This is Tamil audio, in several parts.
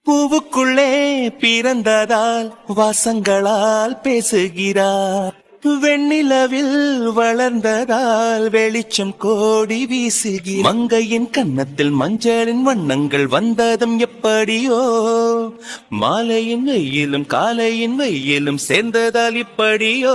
பூவுக்குள்ளே பிறந்ததால் வாசங்களால் பேசுகிறார். வெண்ணிலவில் வளர்ந்ததால் வெளிச்சம் கோடி வீசுகிறார். மங்கையின் கன்னத்தில் மஞ்சளின் வண்ணங்கள் வந்ததும் எப்படியோ, மாலையின் வெயிலும் காலையின் வெயிலும் சேர்ந்ததால் இப்படியோ.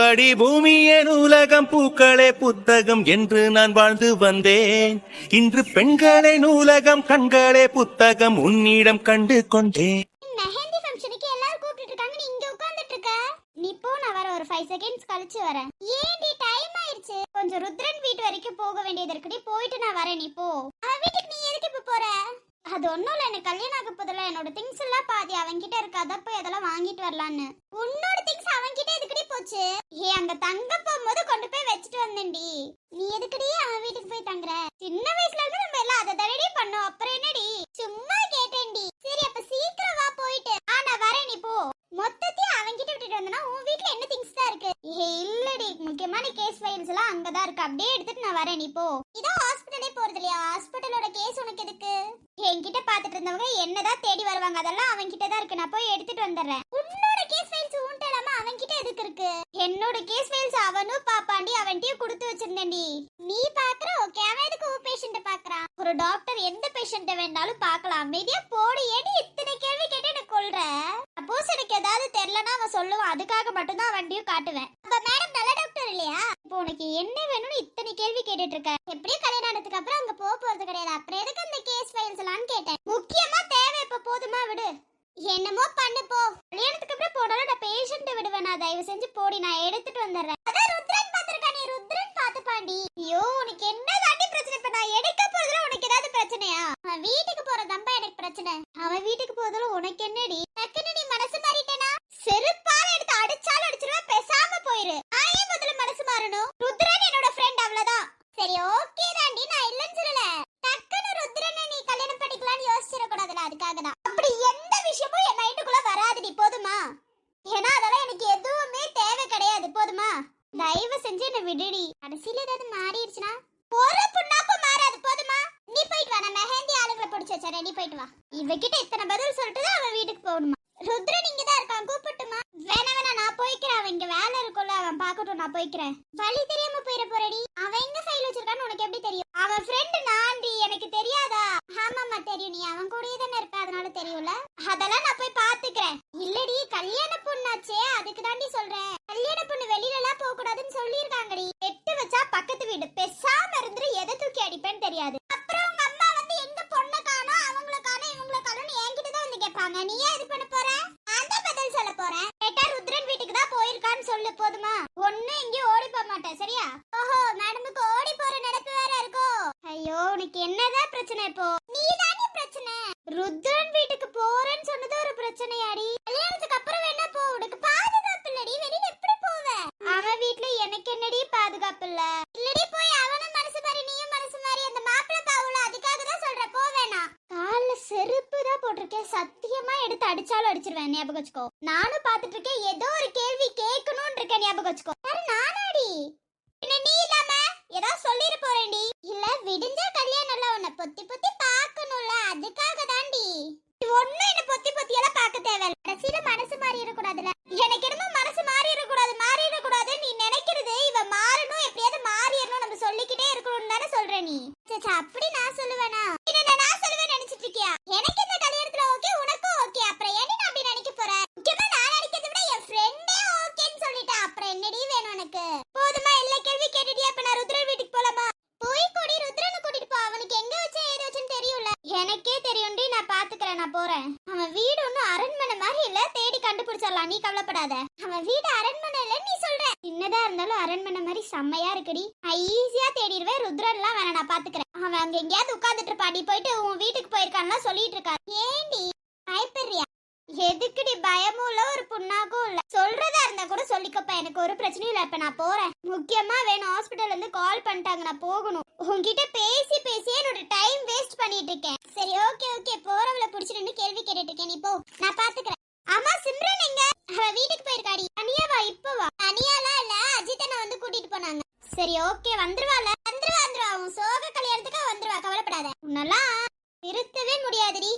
அடி பூமியே நூலகம், பூக்களே புத்தகம் என்று நான் வாழ்ந்து வந்தேன். இன்று பெண்களே நூலகம், கண்களே புத்தகம் உன்னிடம் கண்டு கொண்டேன். மெஹந்தி ஃபங்க்ஷனுக்கு எல்லாரும் கூப்பிட்டு இருக்காங்க, நீ இங்க உட்கார்ந்துட்டு இருக்க. நீ போ, நான் வர ஒரு 5 செகண்ட்ஸ் கழிச்சு வரேன். ஏன்டி டைம் ஆயிருச்சு, கொஞ்சம் ருத்ரன் வீட்டு வரைக்கும் போக வேண்டியது இருக்குடி, போயிட்டு நான் வரேன். நீ போ. அவன் வீட்டுக்கு நீ எதுக்கு இப்ப போற? அது ஒண்ணும் இல்ல, எனக்கு கல்யாணம் ஆக போதில்ல, என்னோட திங்ஸ் எல்லாம் பாதி அவன்கிட்ட இருக்கு, அத போய் அதெல்லாம் வாங்கிட்டு வரலான்னு. உன்னோட திங்ஸ் அவன்கிட்ட எதுக்குடி போச்சு? அங்க தங்க போகும்போது கொண்டு போய் வச்சுட்டு வந்தேன்டி. நீ எதுக்குடி அவன் வீட்டுக்கு போய் தங்குற? சின்ன வயசுல இருந்து நம்ம எல்லாம் அதை தடடி பண்ணோம், அப்புறம் என்னடி? சும்மா கேட்டேன்டி. சரி அப்ப சீக்கிரம் வா, போயிட்டு நான் வரேன். நீ போ. மொத்தத்தையும் அவன்கிட்ட விட்டுட்டு வந்தனா உன் வீட்ல என்ன திங்ஸ் தான் இருக்கு? இல்லடி, முக்கியமான கேஸ் ஃபைல்ஸ் எல்லாம் அங்கதான் இருக்கு, அப்படியே எடுத்துட்டு நான் வரேன். நீ போ. இதோ ஹாஸ்பிடலே போறது இல்லையா? ஹாஸ்பிடலோட கேஸ் உனக்கு எதுக்கு? என்கிட்ட பாத்துட்டு இருந்தவங்க என்னதான் தேடி வருவாங்க, அதெல்லாம் அவன்கிட்ட தான் இருக்கு, நான் போய் எடுத்துட்டு வந்துடுறேன். உன்னோட கேஸ் ஃபைல்ஸ் உன்ட்ட இல்லாம அவன்கிட்ட எதுக்கு இருக்கு? என்னோட கேஸ் ஃபைல்ஸ் அவனும் பாப்பாண்டி, அவன்கிட்டயும் கொடுத்து வச்சிருந்தேன்டி. நீ பாக்குற ஓகே, அவன் எதுக்கு உன் பேஷண்ட பாக்குறான்? ஒரு டாக்டர் எந்த பேஷண்ட வேணாலும் பாக்கலாம், அமைதியா போடு. ஏடி இத்தனை கேள்வி கேட்டு எனக்கு கொல்ற? சப்போஸ் எனக்கு ஏதாவது தெரியலன்னா அவன் சொல்லுவான், அதுக்காக மட்டும் தான் வண்டியும் காட்டுவேன். அப்ப மேடம் நல்ல டாக்டர் இல்லையா? இப்போ உனக்கு என்ன வேணும்னு இத்தனை கேள்வி கேட்டுட்டு இருக்க? எப்படியும் கல்யாணம் ஆனதுக்கு அப்புறம் அங்க போறது கிடையாது, அப்புறம் எதுக்கு அந்த கேஸ் ஃபைல்ஸ் எல்லாம் கேட்டேன். முக்கியமா தேவை இப்ப, போதுமா? விடு, என்னமோ பண்ணு போ. கல்யாணத்துக்கு அப்புறம் போனாலும் நான் பேஷண்ட் விடுவேன், நான் தயவு செஞ்சு போடி, நான் எடுத்துட்டு வந்துடுறேன். அதான் ருத்ரன் பாத்துருக்கா, நீ ருத்ரன் பாத்து பாண்டி. ஐயோ உனக்கு என்ன தாண்டி பிரச்சனை? இப்ப நான் எடுக்க போறதுல உனக்கு ஏதாவது பிரச்சனையா? அவன் வீட்டுக்கு போறதம்பா எனக்கு பிரச்சனை. அவன் வீட்டுக்கு போறதுல உனக்கு என்னடி? டக்குன்னு நீ மனசு மாறிட்டேனா செருப்பால எடுத்து அடிச்சாலும் அடிச்சிருவா, பேசாம போயிரு. நான் ஏன் முதல்ல மனசு மாறணும்? ருத்ரன் என்னோட ஃப்ரெண்ட், அவ்வளவுதான். சரி ஓகே தாண்டி, நான் இல்லன்னு சொல்லல. டக்குன்னு ருத்ரனை நீ கல்யாணம் பண்ணிக்கலாம்னு யோசிச்சிட கூடாதுல, அதுக்காக தான். அப்படி எந்த விஷயமும் என் மைண்டுக்குள்ள வராதுடி, போதுமா? ஏன்னா அதெல்லாம் எனக்கு எதுவுமே தேவை கிடையாது, போதுமா? தயவு செஞ்சு என்ன விடுடி. கடைசியில ஏதாவது மாறிடுச்சுன்னா ஒரு புண்ணாக்கும் மாறாது, போதுமா? நீ போயிட்டு வா, நான் மெஹந்தி ஆளுங்களை பிடிச்சு வச்சேன், நீ போயிட்டு வா. இவகிட்ட இத்தனை பதில் சொல்லிட்டு தான் அவன் வீட்டுக்கு போகணுமா? ருத்ரன் இங்க தான் இருக்கான், கூப்பிட்டுமா? வேணா வேணா, நான் போய்க்கிறேன், அவன் இங்க வேலை இருக்கும்ல, அவன் பாக்கட்டும், நான் போய்க்கிறேன். வழி தெரியாம போயிட போறடி. அவன் எங்க ஃபைல் வச்சிருக்கான்னு உனக்கு எப்படி தெரியும்? அவன் ஃப்ரெண்ட் நான்டி, எனக்கு தெரியாதா? ஆமாமா தெரியும், நீ அவன் கூடயே தானே இருப்ப, அதனால தெரியும்ல. அதெல்லாம் நான் போய் பாத்துக்கிறேன். இல்லடி, கல்யாண பொண்ணாச்சே, அதுக்கு தாண்டி சொல்றேன். கல்யாண பொண்ணு வெளியில எல்லாம் போக கூடாதுன்னு சொல்லிருக்காங்கடி. எட்டு வச்சா பக்கத்து வீடு, பெசாம இருந்து எதை தூக்கி அடிப்பேன்னு தெரியாது. அப்புறம் உங்க அம்மா வந்து எங்க பொண்ணை காணோம், அவங்கள காணோம், இவங்கள காணோம் என்கிட்ட தான் வந்து கேட்பாங்க. நீ ஏன் இது பண்ண போற? நான் தான் பதில் சொல்ல போறேன். கேட்டா ருத்ரன் வீட்டுக்கு தான் போயிருக்கான்னு சொல்லு, போதுமா? ஒண்ணு எங்கேயும் ஓடி போக மாட்டேன், சரியா? ஓஹோ, மேடமுக்கு ஓடி போற நினைப்பு வேற இருக்கோ? ஐயோ உனக்கு என்னதான் பிரச்சனை இப்போ? நீ தானே பிரச்சனை. ருத்ரன் வீட்டுக்கு போறேன்னு சொன்னது ஒரு பிரச்சனையாடி? கல்யாணத்துக்கு அப்புறம் வேணா போ, உனக்கு பாதுகாப்பு இல்லடி, வெளியில எப்படி போவ? அவன் வீட்ல எனக்கு என்னடி பாதுகாப்பு இல்ல? இல்லடி, போய் அவனும் மனசு மாறி நீயும் மனசு மாறி அந்த மாப்பிள்ளை பாவுல, அதுக்காக தான் சொல்றேன், போவேனா? கால்ல செருப்பு தான் போட்டிருக்கேன், சத்தியமா எடுத்து அடிச்சாலும் அடிச்சிருவேன், ஞாபகம் வச்சுக்கோ. நானும் பாத்துட்டு இருக்கேன், ஏதோ ஒரு கேள்வி கேட்கணும்னு இருக்கேன், ஞாபகம் வச்சுக்கோ. யாரு, நானாடி? என்ன நீ இல்லாம ஏதோ சொல்லிட போறேன்டி. இல்ல விடிஞ்சா கல்யாணம் இல்ல, உன்னை பொத்தி பொத்தி பாக்கணும்ல, அதுக்காக தாண்டி. ஒண்ணு என்ன பொத்தி பொத்தி எல்லாம் பாக்க தேவையில்ல, கடைசியில மனசு மாறிட கூடாதுல. எனக்கு என்னமோ மனசு மாறிட கூடாது நீ நினைக்கிறது. இவ மாறணும், எப்படியாவது மாறிடணும், நம்ம சொல்லிக்கிட்டே இருக்கணும்னு தானே சொல்ற நீ? சச்சா, அப்படி நான் சொல்லுவேனா? நான் சொல்லுவேன் நினைச்சிட்டு இருக்கியா? எனக்கு இந்த கல்யாணத்துல ஓகே, உனக்கும் ஓகே, அப்புறம் ஏன் நான் அப்படி நினைக்க போறேன்? முக்கியமா நான் நினைக்கிறத விட என் ஃப்ரெண்டே ஓகேன்னு சொல்லிட்டா, அப்புறம் என்னடி வேணும் உனக்கு? போதுமா, எல்லா கேள்வி கேட்டுட்டியா? அப்ப நான் ருத்ரன் வீட்டுக்கு போலாமா? போய் கூடி ருத்ரனை கூட்டிட்டு போ, அவனுக்கு எங்க வச்சா ஏது வச்சுன்னு தெரியும்ல. எனக்கே தெரியும்டி, நான் பாத்துக்கிறேன், நான் போறேன். அவன் வீடு ஒன்னும் அரண்மனை மாதிரி இல்ல, தேடி கண்டுபிடிச்சிடலாம், நீ கவலைப்படாத. அவன் வீடு அரண்மனை இல்லன்னு நீ சொல்ற, சின்னதா இருந்தாலும் அரண்மனை மாதிரி செம்மையா இருக்குடி, ஈஸியா தேடிடுவேன். ருத்ரன்லாம் வேணா, நான் பாத்துக்கிறேன். அவன் அங்க எங்கேயாவது உட்காந்துட்டு இருப்பாடி, போயிட்டு உன் வீட்டுக்கு போயிருக்கான்லாம் சொல்லிட்டு இருக்கா. ஏண்டி பயப்படுறியா? எதுக்குடி? பயமும் இல்ல, ஒரு புண்ணாக்கும் இல்ல. சொல்றதா இருந்தா கூட சொல்லிக்கப்ப, எனக்கு ஒரு பிரச்சனையும் இல்ல. இப்ப நான் போறேன், முக்கியமா வேணும், ஹாஸ்பிடல்ல இருந்து கால் பண்ணிட்டாங்க, நான் போகணும். உன்கிட்ட பேசி பேசி என்னோட டைம் வேஸ்ட் பண்ணிட்டு இருக்கேன். சரி ஓகே ஓகே, போறவள புடிச்சிட்டு கேள்வி கேட்டுட்டு இருக்கேன், நீ போ, நான் பாத்துக்கிறேன். ஆமா, சிம்ரன் எங்க? அவ வீட்டுக்கு போயிருக்காடி. தனியாவா? இப்ப வா? தனியாலாம் இல்ல, அஜித்தனை வந்து கூட்டிட்டு போனாங்க. சரி ஓகே, வந்துருவால? வந்துருவா, உன் சோக கல்யாணத்துக்கு வந்துருவா, கவலைப்படாத. உன்னெல்லாம் திருத்தவே முடியாதுடி.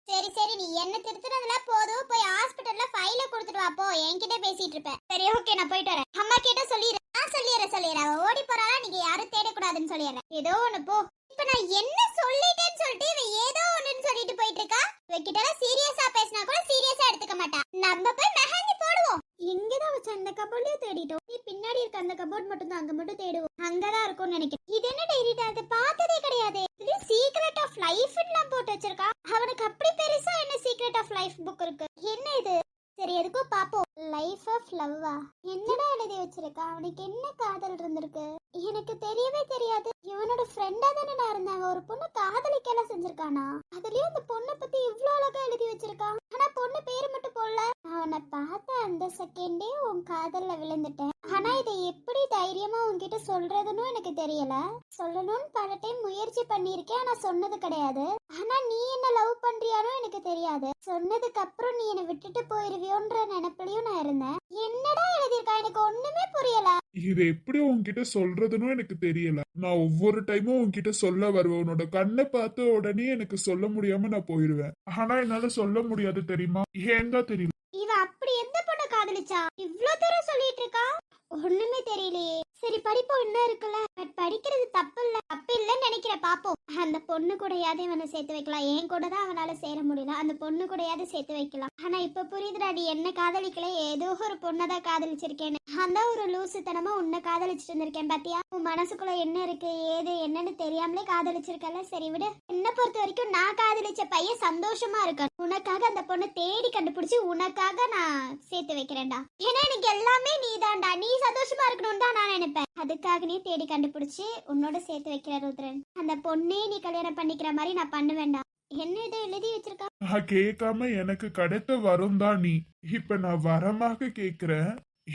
சரி சரி. சரி நீ என்ன திருத்துறதுல போதும், போய் ஹாஸ்பிடல்ல ஃபைல கொடுத்துட்டு வா போ. என்கிட்ட பேசிட்டு இருப்ப. சரி ஓகே நான் போயிட்டு வரேன். அம்மா கிட்ட சொல்லிடுறேன். சொல்லிடுறேன். அவ ஓடி போறாளா, நீங்க யாரும் தேடக்கூடாதுன்னு சொல்லிடுறேன். ஏதோ ஒண்ணு போ. இப்ப நான் என்ன சொல்லிட்டேன்னு சொல்லிட்டு இவ ஏதோ ஒண்ணுன்னு சொல்லிட்டு போயிட்டு இருக்கா. இவகிட்ட சீரியஸா பேசினா கூட சீரியஸா எடுத்துக்க மாட்டா. நம்ம போய் மெஹந்தி போடுவோம். எங்கதான் வச்ச அந்த கபோர்ட்லயே தேடிட்டோம். நீ பின்னாடி இருக்க அந்த கபோர்ட் மட்டும் தான், அங்க மட்டும் தேடுவோம். அங்கதான் இருக்கும்னு நினைக்கிறேன். இது என்ன டைரி? அதை பார்த்ததே கிடையாது. இது சீக்ரெட் ஆஃப் லைஃப்லாம் போட்டு வச்சிருக்கா. அவனுக்கு அப்படி பெருசா என்ன சீக்ரெட் ஆஃப் லைஃப் புக் இருக்கு? என்ன இது? சரி எதுக்கும் பாப்போம். லைஃப் ஆஃப் லவ்வா என்னடா எழுதி வச்சிருக்கா? அவனுக்கு என்ன காதல் இருந்திருக்கு எனக்கு தெரியவே தெரியாது. இவனோட ஃப்ரெண்டா தானே நான் இருந்தேன். ஒரு பொண்ணு காதலிக்கலாம் செஞ்சிருக்கானா? அதுலயும் அந்த பொண்ணை பத்தி இவ்ளோ அழகா எழுதி வச்சிருக்கா. ஆனா பொண்ணு பேரு மட்டும் போடல. அவனை பார்த்த அந்த செகண்டே உன் காதல்ல விழுந்துட்டேன். ஆனா இதை எப்படி தைரியமா உன்கிட்ட சொல்றதுன்னு எனக்கு தெரியல. சொல்லணும்னு பல டைம் முயற்சி பண்ணிருக்கேன், ஆனா சொன்னது கிடையாது. ஆனா நீ என்ன லவ் பண்றியானோ எனக்கு தெரியாது. சொன்னதுக்கு அப்புறம் நீ என்ன விட்டுட்டு போயிருவியோன்ற நினைப்புலயும் நான் இருந்தேன். என்னடா எழுதியிருக்கா? எனக்கு ஒண்ணுமே புரியல. இது எப்படி உன்கிட்ட சொல்றதுன்னு எனக்கு தெரியல. நான் ஒவ்வொரு டைமும் உன்கிட்ட சொல்ல வருவேன். உன்னோட கண்ணை பார்த்த உடனே எனக்கு சொல்ல முடியாம நான் போயிடுவேன். ஆனா என்னால சொல்ல முடியாது தெரியுமா? ஏன் தான் தெரியல. இவ அப்படி எந்த பொண்ணை காதலிச்சா? இவ்ளோ தூரம் சொல்லிட்டு இருக்கா. ஒண்ணுமே தெரியலையே. சரி படிப்போம், இன்னும் இருக்குல்ல. பட் படிக்கிறது தப்பு இல்லன்னு நினைக்கிறேன். பாப்போம். அந்த பொண்ணு கூடயாவது இவனை சேர்த்து வைக்கலாம். என் கூட தான் அவனால சேர முடியல. அந்த பொண்ணு கூடயாவது சேர்த்து வைக்கலாம். ஆனா இப்ப புரியுதுடா, நீ என்ன காதலிக்கல, ஏதோ ஒரு பொண்ணதான் காதலிச்சிருக்கேன்னு. அந்த ஒரு லூசுத்தனமா உன்னை காதலிச்சிட்டு இருந்திருக்கேன் பாத்தியா? உன் மனசுக்குள்ள என்ன இருக்கு ஏது என்னன்னு தெரியாமலே காதலிச்சிருக்கல. சரி விடு. என்ன பொறுத்த வரைக்கும் நான் காதலிச்ச பையன் சந்தோஷமா இருக்கான். உனக்காக அந்த பொண்ணை தேடி கண்டுபிடிச்சு உனக்காக நான் சேர்த்து வைக்கிறேன்டா. ஏன்னா எனக்கு எல்லாமே நீதான்டா. நீ சந்தோஷமா இருக்கணும்னு தான் நான் நினைப்பேன். அதுக்காக நீ தேடி கண்டுபிடிச்சு உன்னோட சேர்த்து வைக்கிற ருத்ரன். அந்த பொண்ணே நீ கல்யாணம் பண்ணிக்கிற மாதிரி நான் பண்ணுவேன்டா. என்ன இதை எழுதி வச்சிருக்கா? நான் கேட்காம எனக்கு கிடைத்த வரம் தான் நீ. இப்ப நான் வரமாக கேக்குறேன்.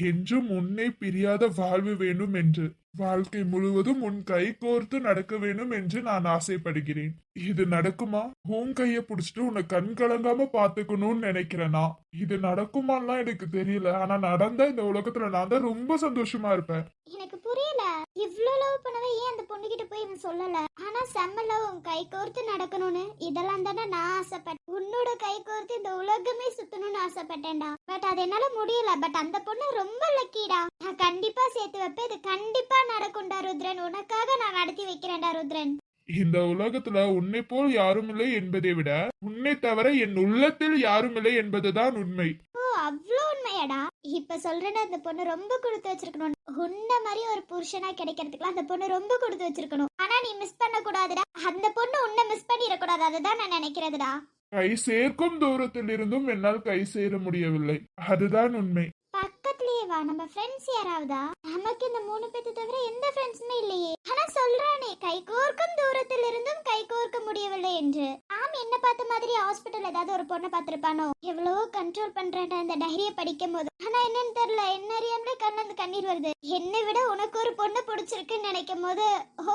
என்றும் உன்னை பிரியாத வாழ்வு வேணும் என்று, வாழ்க்கை முழுவதும் உன் கை கோர்த்து நடக்க வேணும் என்று நான் ஆசைப்படுகிறேன். இது நடக்குமா? உன் கைய புடிச்சிட்டு உன்னை கண் கலங்காம பாத்துக்கணும்னு நினைக்கிறேனா? இது நடக்குமாலாம் எனக்கு தெரியல. ஆனா நடந்தா இந்த உலகத்துல நான் தான் ரொம்ப சந்தோஷமா இருப்பேன். எனக்கு புரியல. இவ்ளோ லவ் பண்ணவே ஏன் அந்த பொண்ணு கிட்ட போய் இவன் சொல்லல? ஆனா செம்ம லவ், உன் கை கோர்த்து நடக்கணும்னு இதெல்லாம் தானே நான் ஆசைப்பட்டேன். உன்னோட கை கோர்த்து இந்த உலகமே சுத்தணும்னு ஆசைப்பட்டேன்டா. பட் அது என்னால முடியல. பட் அந்த பொண்ணு ரொம்ப லக்கிடா. நான் கண்டிப்பா சேர்த்து வைப்பேன். இது கண்டிப்பா நடக்கும்டா ருத்ரன். உனக்காக நான் நடத்தி வைக்கிறேன்டா ருத்ரன். இந்த உலகத்துல உன்னை போல் யாரும் இல்லை என்பதை விட உன்னை தவிர என் உள்ளத்தில் யாரும் இல்லை என்பதுதான் உண்மை. ஓ அவ்வளோ உண்மையாடா? இப்ப சொல்றேன்னு அந்த பொண்ணு ரொம்ப கொடுத்து வச்சிருக்கணும். உன்ன மாதிரி ஒரு புருஷனா கிடைக்கிறதுக்குலாம் அந்த பொண்ணு ரொம்ப கொடுத்து வச்சிருக்கணும். ஆனா நீ மிஸ் பண்ண கூடாதுடா. அந்த பொண்ணு உன்னை மிஸ் பண்ணிடக்கூடாது. அதுதான் நான் நினைக்கிறதுடா. கை சேர்க்கும் தூரத்தில் இருந்தும் என்னால் கை சேர முடியவில்லை. அதுதான் உண்மை. பக்கத்துலயே வா. நம்ம ஃப்ரெண்ட்ஸ் யாராவதா? நமக்கு இந்த 3 பேத்தை தவிர எந்த ஃப்ரெண்ட்ஸுமே இல்லையே. ஆனா சொல்றானே கை கோர்க்கும் தூரத்தில் இருந்தும் கை கோர்க்க முடியவில்லை என்று. ஆம், என்ன பார்த்த மாதிரி ஹாஸ்பிட்டல் ஏதாவது ஒரு பொண்ணை பார்த்திருப்பானோ? எவ்வளவோ கண்ட்ரோல் பண்றேன் இந்த டைரிய படிக்கும் போது. ஆனா என்னன்னு தெரியல, என்ன அறியாமலே கண்ணந்து கண்ணீர் வருது. என்னை விட உனக்கு ஒரு பொண்ணு பிடிச்சிருக்குன்னு நினைக்கும் போது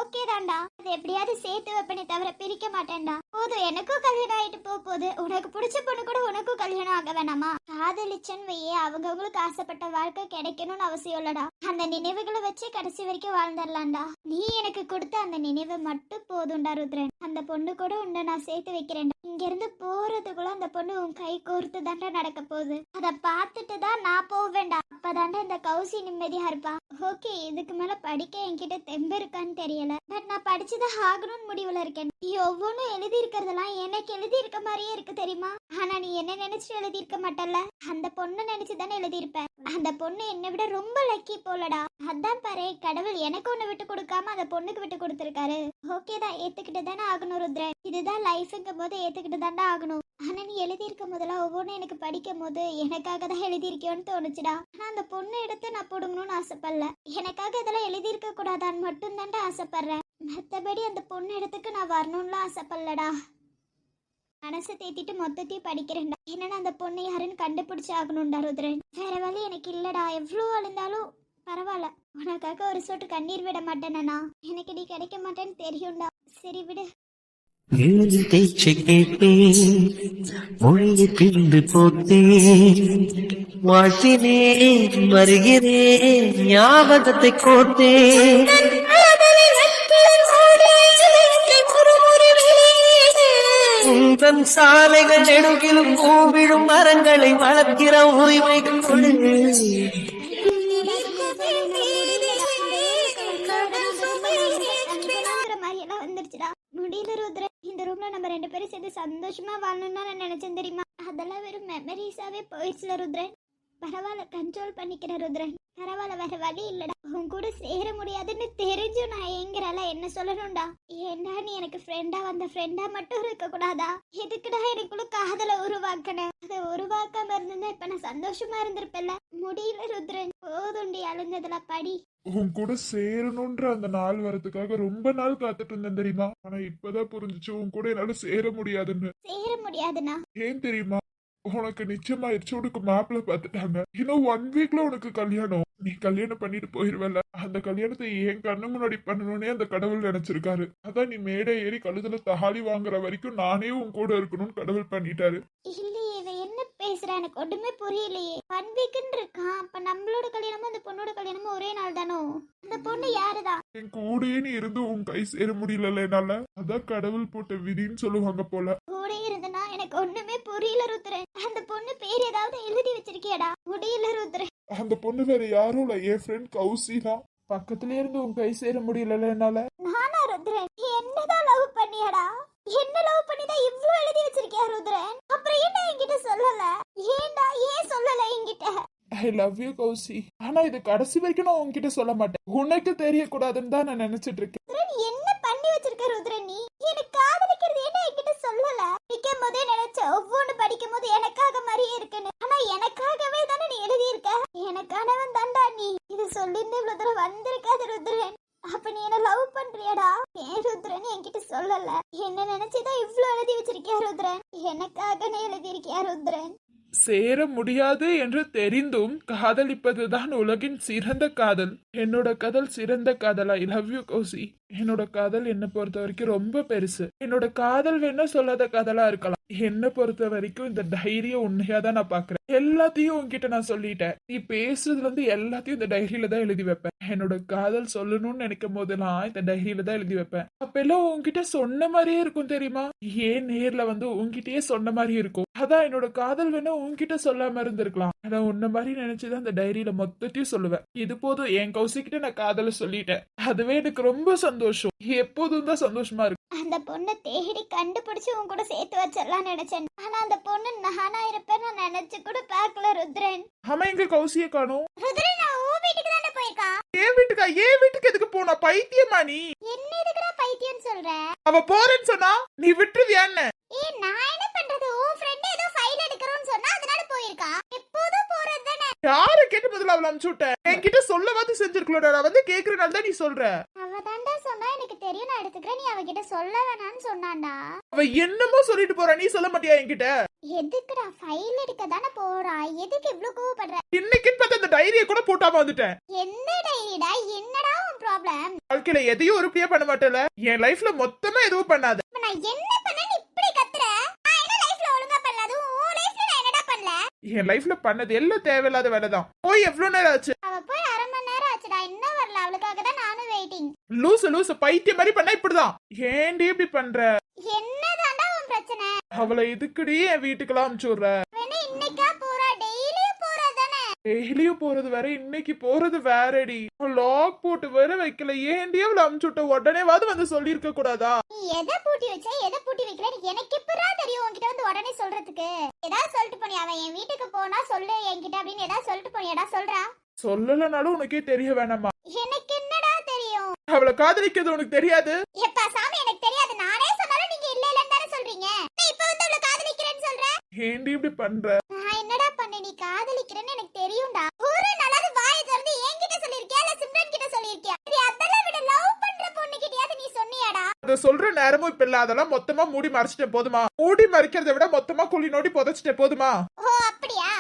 ஓகே தான்டா. அது எப்படியாவது சேர்த்து வைப்பனே தவிர பிரிக்க மாட்டேன்டா. போதும், எனக்கும் கல்யாணம் ஆயிட்டு போகுது. உனக்கு பிடிச்ச பொண்ணு கூட உனக்கும் கல்யாணம் ஆக வேணாமா? காதலிச்சன் வையே, அவங்களுக்கு ஆசைப்பட்ட வாழ்க்கை கிடைக்கணும்னு அவசியம் இல்லடா. அந்த நினைவுகளை வச்சு கடைசி வரைக்கும் வாழ்ந்துடலாம்டா. நீ எனக்கு கொடுத்த அந்த நினைவு மட்டும் போதும்டா ருத்ரன். அந்த பொண்ணு கூட உன்னை நான் சேர்த்து வைக்கிறேன்டா. இங்க இருந்து போறதுக்குள்ள அந்த பொண்ணு உன் கை கோர்த்து தாண்டா நடக்க போகுது. அத பார்த்துட்டு தான் நான் போவேண்டா. அப்பதாண்டா இந்த கௌசி நிம்மதியா இருப்பா. ஓகே, இதுக்கு மேல படிக்க என்கிட்ட தெம்பு இருக்கான்னு தெரியல. பட் நான் படிச்சுதான் ஆகணும்னு முடிவுல இருக்கேன். நீ ஒவ்வொன்னும் எழுதி இருக்கிறதெல்லாம் எனக்கு எழுதி இருக்க மாதிரியே இருக்கு தெரியுமா? ஆனா நீ என்ன நினைச்சு எழுதி இருக்க மாட்டல்ல. அந்த பொண்ணு நினைச்சுதானே எழுதி இருப்ப. அந்த பொண்ணு என்னை விட ரொம்ப லக்கி போலடா. அதான் பாரு, கடவுள் எனக்கு ஒண்ணு விட்டு கொடுக்காம அந்த பொண்ணுக்கு விட்டு கொடுத்திருக்காரு. ஓகே தான், ஏத்துக்கிட்டு தானே ஆகணும் ருத்ரன். இதுதான் லைஃப்ங்கும் போது ஏத்துக்கிட்டு தாண்டா ஆகணும். ஆனா நீ எழுதி இருக்கும் போதெல்லாம் ஒவ்வொன்றும் எனக்கு படிக்கும் போது எனக்காக தான் எழுதியிருக்கியோன்னு தோணுச்சுடா. ஆனா அந்த பொண்ணு எடுத்து நான் போடணும்னு ஆசைப்படல. எனக்காக இதெல்லாம் எழுதி இருக்க கூடாதான்னு மட்டும் தாண்டா ஆசைப்படுறேன். மத்தபடி அந்த பொண்ணு இடத்துக்கு நான் வரணும்லாம் ஆசைப்படலடா. மனசை தேத்திட்டு மொத்தத்தையும் படிக்கிறேன்டா. என்னன்னா அந்த பொண்ணு யாருன்னு கண்டுபிடிச்சு ஆகணும்டா ருத்ரன். வேற வழி எனக்கு இல்லடா. எவ்வளோ அழுந்தாலும் பரவாயில்ல. உனக்காக ஒரு சொட்டு கண்ணீர் விட மாட்டேனா? எனக்கு நீ கிடைக்க மாட்டேன்னு தெரியும்டா. சரி விடு. எழுதி பேச்சு கேட்டேன், மொழியை பிரிந்து போத்தேன், வாழ்த்தினேன் வருகிறேன், ஞாபகத்தை கோத்தேன். உன் உந்தன் சாலைகள் நெடுகிலும் பூவிழும் மரங்களை வளர்க்கிற உரிமைகள் கொடு. வந்துருச்சுடா. முடியல ருத்ரன். இந்த ரூம்ல நம்ம 2 பேரும் சேர்ந்து சந்தோஷமா வாழணும்னு நான் நினைச்சேன் தெரியுமா? அதெல்லாம் வெறும் மெமரிஸாவே போயிடுச்சுல ருத்ரன். பரவாயில்ல, கண்ட்ரோல் பண்ணிக்கிறேன் ருத்ரன். பரவாயில்ல, வேற வழி இல்லடா. உன் கூட சேர முடியாதுன்னு தெரிஞ்சும் நான் ஏங்குறால என்ன சொல்லணும்டா? ஏண்டா நீ எனக்கு ஃப்ரெண்டா வந்த ஃப்ரெண்டா மட்டும் இருக்க கூடாதா? எதுக்குடா எனக்குள்ள காதலை உருவாக்கின? அதை உருவாக்காம இருந்தா இப்ப நான் சந்தோஷமா இருந்திருப்பேன்ல. முடியல ருத்ரன், போதுண்டி அழுந்ததுல படி. உன் கூட சேரணும்ன்ற அந்த நாள் வரதுக்காக ரொம்ப நாள் காத்துட்டு இருந்தேன் தெரியுமா? ஆனா இப்பதான் புரிஞ்சுச்சு உன் கூட என்னால சேர முடியாதுன்னு. சேர முடியாதுண்ணா? ஏன் தெரியுமா? உனக்கு நிச்சயமாயிருச்சு, உனக்கு மாப்பிள்ள பாத்துட்டாங்க. இன்னும் 1 வீக்ல உனக்கு கல்யாணம். நீ கல்யாணம் பண்ணிட்டு போயிருவல. அந்த கல்யாணத்தை என் கண்ணு முன்னாடி பண்ணணும்னே அந்த கடவுள் நினைச்சிருக்காரு. அதான் நீ மேடை ஏறி கழுத்துல தாலி வாங்குற வரைக்கும் நானே உன் கூட இருக்கணும்னு கடவுள் பண்ணிட்டாரு. இல்லையே, இவன் என்ன பேசுற? எனக்கு ஒண்ணுமே புரியலையே. 1 வீக்னு இருக்கான். அப்ப நம்மளோட கல்யாணமும் அந்த பொண்ணோட கல்யாணமும் ஒரே நாள் தானோ? அந்த பொண்ணு யாருதான்? என் கூடயே நீ இருந்து உன் கை சேர முடியல என்னால. அதான் கடவுள் போட்ட விதின்னு சொல்லுவாங்க போல. கூட இருந்தனா எனக்கு ஒண்ணுமே புரியல ருத்ரன். அந்த பொண்ணு பேர் ஏதாவது எழுதி வச்சிருக்கியாடா? முடியல ருத்ரன். அந்த பொண்ணு வேற யாரும் இல்ல, என் ஃப்ரெண்ட் கௌசி தான். பக்கத்துல இருந்து உன் கை சேர முடியல என்னால. நானா ருத்ரன்? என்னதான் லவ் பண்ணியாடா? என்ன லவ் பண்ணிதான் இவ்ளோ எழுதி வச்சிருக்கியா ருத்ரன்? அப்புறம் என்ன என்கிட்ட சொல்லல? ஏன்டா ஏன் சொல்லல என்கிட்ட? I love you Kousi. ஆனா இது கடைசி வரைக்கும் நான் உன்கிட்ட சொல்ல மாட்டேன். உனக்கு தெரியக்கூடாதுன்னு தான் நான் நினைச்சிட்டு இருக்கேன். ருத்ரன், என்ன பண்ணி வச்சிருக்க ருத்ரன்? நீ எனக்கு காதலிக்கிறது என்ன என்கிட்ட சொல்லல? படிக்கும் போதே நினைச்ச ஒவ்வொன்னு படிக்கும் போது எனக்காக மாதிரியே இருக்குன்னு. ஆனா எனக்காகவே தானே நீ எழுதி இருக்க. எனக்கானவன் தாண்டா நீ. இது சொல்லிருந்து இவ்வளவு தூரம் வந்திருக்காது ருத்ரன். அப்ப நீ என்ன லவ் பண்றியடா? ஏன் ருத்ரன் என்கிட்ட சொல்லல? என்ன நினைச்சுதான் இவ்ளோ எழுதி வச்சிருக்கியா ருத்ரன்? எனக்காக நீ எழுதி இருக்கியா ருத்ரன்? சேர முடியாது என்று தெரிந்தும் காதலிப்பதுதான் உலகின் சிறந்த காதல். என்னோட காதல் சிறந்த காதல். I love you Kousi. என்னோட காதல் என்ன பொறுத்த வரைக்கும் ரொம்ப பெருசு. என்னோட காதல் வேணா சொல்லாத காதலா இருக்கலாம். என்ன பொறுத்த வரைக்கும் இந்த டைரியை உண்மையா தான் நான் பாக்குறேன். எல்லாத்தையும் உன்கிட்ட நான் சொல்லிட்டேன். நீ பேசுறதுல இருந்து எல்லாத்தையும் இந்த டைரியில தான் எழுதி வைப்பேன். என்னோட காதல் சொல்லணும்னு நினைக்கும் போதெல்லாம் இந்த டைரியில தான் எழுதி வைப்பேன். அப்ப எல்லாம் உன்கிட்ட சொன்ன மாதிரியே இருக்கும் தெரியுமா? ஏன் நேர்ல வந்து உன்கிட்டயே சொன்ன மாதிரி இருக்கும். அதான் என்னோட காதல் வேணா உன்கிட்ட சொல்லாம இருந்திருக்கலாம். ஆனா உன்ன மாதிரி நினைச்சுதான் அந்த டைரியில மொத்தத்தையும் சொல்லுவேன். இது போதும், என் கௌசிக்கிட்ட நான் காதல சொல்லிட்டேன். அதுவே எனக்கு ரொம்ப சந்தோஷம். எப்போதும் தான் சந்தோஷமா இருக்கு. அந்த பொண்ணை தேடி கண்டுபிடிச்சு உன் கூட சேர்த்து வச்சிடலாம் நினைச்சேன். ஆனா அந்த பொண்ணு நானா இருப்பேன் நான் நினைச்சு கூட பார்க்கல ருத்ரன். ஆமா, எங்க கௌசிய காணோம். ருத்ரன், நான் உன் வீட்டுக்கு தானே போயிருக்கா? ஏன் வீட்டுக்கா? ஏன் வீட்டுக்கு எதுக்கு போனா? பைத்தியமா நீ? என்ன எதுக்குடா பைத்தியம் சொல்ற? அவ போறேன்னு சொன்னா நீ விட்டுருவியான்னு? ஏய், நான் என்ன பண்றது? உன் ஃப்ரெண்ட் ஏதோ ஃபைல் எடுக்கறோம்னு சொன்னா அதனால போயிருக்கா. எப்போதும் போறது தானே. யாரு கேட்டு முதல்ல அவள அனுப்பிச்சு விட்ட? என்கிட்ட சொல்லவாது செஞ்சிருக்கல. நான் வந்து கேக்குறனால தான் நீ சொல்ற. அவ தாண்டா சொன்னா, எனக்கு தெரியும், நான் எடுத்துக்கிறேன், நீ அவகிட்ட சொல்ல வேணாம்னு சொன்னான்டா. அவ என்னமோ சொல்லிட்டு போறா, நீ சொல்ல மாட்டியா என்கிட்ட? எதுக்குடா? ஃபைல் எடுக்க தானே போறா. எதுக்கு இவ்ளோ கோவப்படுற? இன்னைக்குன்னு பார்த்து அந்த டைரியை கூட போட்டாம வந்துட்டேன். என்ன டைரிடா? என்னடா உன் ப்ராப்ளம்? வாழ்க்கையில எதையும் உருப்படியா பண்ண மாட்டேல. என் லைஃப்ல மொத்தமா எதுவும் பண்ணாத. இப்ப நான் என்ன பண்ணேன்னு இப்படி கத்துற? நான் என்ன லைஃப்ல ஒழுங்கா பண்ணல? உன் லைஃப்ல நான் என்னடா பண்ணல? என் லைஃப்ல பண்ணது எல்லாம் தேவையில்லாத வேலைதான். போய் எவ்வளவு நேரம் ஆச்சு? அவ போய் 1/2 மணி நேரம் ஆச்சுடா. இன்னும் வரல. அவளுக்காக தான் நானும் வெயிட்டிங். லூசு பைத்தியம் மாதிரி பண்ணா இப்படிதான். ஏன்டி இப்படி பண்ற? என்னதாண்டா உன் பிரச்சனை? அவளை இதுக்குடி என் வீட்டுக்கெல்லாம் அனுப்பிச்சு விடுற? வேணா இன்னைக்கா போறா? டெய்லியும் போறா தானே? டெய்லியும் போறது வேற, இன்னைக்கு போறது வேறடி. லாக் போட்டு வேற வைக்கல. ஏன்டி அவளை அனுப்பிச்சு விட்ட? உடனேவாது வந்து சொல்லி இருக்க கூடாதா? நீ எதை பூட்டி வச்ச எதை பூட்டி வைக்கலன்னு எனக்கு எப்படா தெரியும் உன்கிட்ட வந்து உடனே சொல்றதுக்கு? ஏதாவது சொல்லிட்டு போனியா? அவன் என் வீட்டுக்கு போனா சொல்லு என்கிட்ட அப்படின்னு ஏதாவது சொல்லிட்டு போனியாடா? சொல்றா. சொல்லலனாலும் உனக்கே தெரிய வேணாமா? எனக்கு என்னடா தெரியும்? அவளை காதலிக்கிறது உனக்கு தெரியாது? எப்பா சாமி, எனக்கு தெரியாது. நானே சொன்னாலும் நீங்க இல்ல இல்லன்னு தானே சொல்றீங்க. நீ இப்ப வந்து அவளை காதலிக்கிறேன்னு சொல்ற. ஏன்டி இப்படி பண்ற? நான் என்னடா பண்ண? நீ காதலிக்கிறேன்னு எனக்கு தெரியும்டா. ஒரு நாளாவது வாயை திறந்து என்கிட்ட சொல்லிருக்கியா இல்ல சிம்ரன் கிட்ட சொல்லிருக்கியா? நீ அதெல்லாம் விட லவ் பண்ற பொண்ணு கிட்டயாவது நீ சொன்னியாடா? அத சொல்ற நேரமும் இப்ப இல்ல. அதெல்லாம் மொத்தமா மூடி மறைச்சிட்டேன் போதுமா? மூடி மறைக்கிறத விட மொத்தமா குழி நோண்டி புதைச்சிட்டேன் போதுமா? ஓ அப்படியா?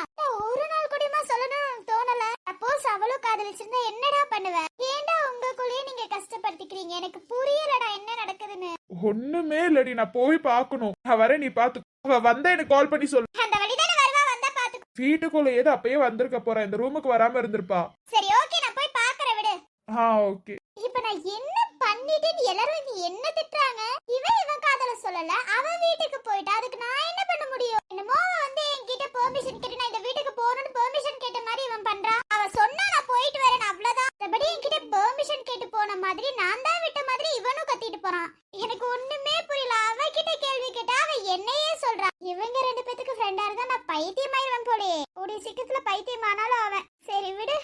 ஒரு நாள் கூடமா சொல்லணும் தோணல. சப்போஸ் அவளும் காதலிச்சிருந்தா என்னடா பண்ணுவ? ஏன்டா உங்களுக்குள்ளேயே நீங்க கஷ்டப்படுத்திக்கிறீங்க? எனக்கு புரியலடா என்ன நடக்குதுன்னு. ஒண்ணுமே இல்லடி, நான் போய் பாக்கணும். நான் வரேன், நீ பாத்து. அவ வந்தா எனக்கு கால் பண்ணி சொல்லு. அந்த வழிதானே வருவா, வந்தா பாத்துக்கோ. வீட்டுக்குள்ள ஏதோ அப்பயே வந்திருக்க போறா. இந்த ரூமுக்கு வராம இருந்திருப்பா. சரி ஓகே, நான் போய் பாக்குறேன், விடு. ஓகே. இப்ப நான் என்ன பண்ண பண்ணிட்டு எல்லாரும் இங்க என்ன திட்டுறாங்க. இவன் காதல சொல்லல, அவன் வீட்டுக்கு போயிட்டா அதுக்கு நான் என்ன பண்ண முடியும்? என்னமோ அவன் வந்து என்கிட்ட பெர்மிஷன் கேட்டு நான் இந்த வீட்டுக்கு போறேன்னு பெர்மிஷன் கேட்ட மாதிரி இவன் பண்றான். அவன் சொன்னா நான் போயிட்டு வரேன் அவ்வளவுதான். மத்தபடி என்கிட்ட பெர்மிஷன் கேட்டு போன மாதிரி நான் தான் விட்ட மாதிரி இவனும் கத்திட்டு போறான். எனக்கு ஒண்ணுமே புரியல. அவகிட்ட கேள்வி கேட்டா அவன் என்னையே சொல்றான். இவங்க ரெண்டு பேத்துக்கு ஃப்ரெண்டா இருந்தா நான் பைத்தியமாயிருவேன் போலயே. கூடிய சீக்கிரத்துல பைத்தியமானாலும் அவன். சரி விடு,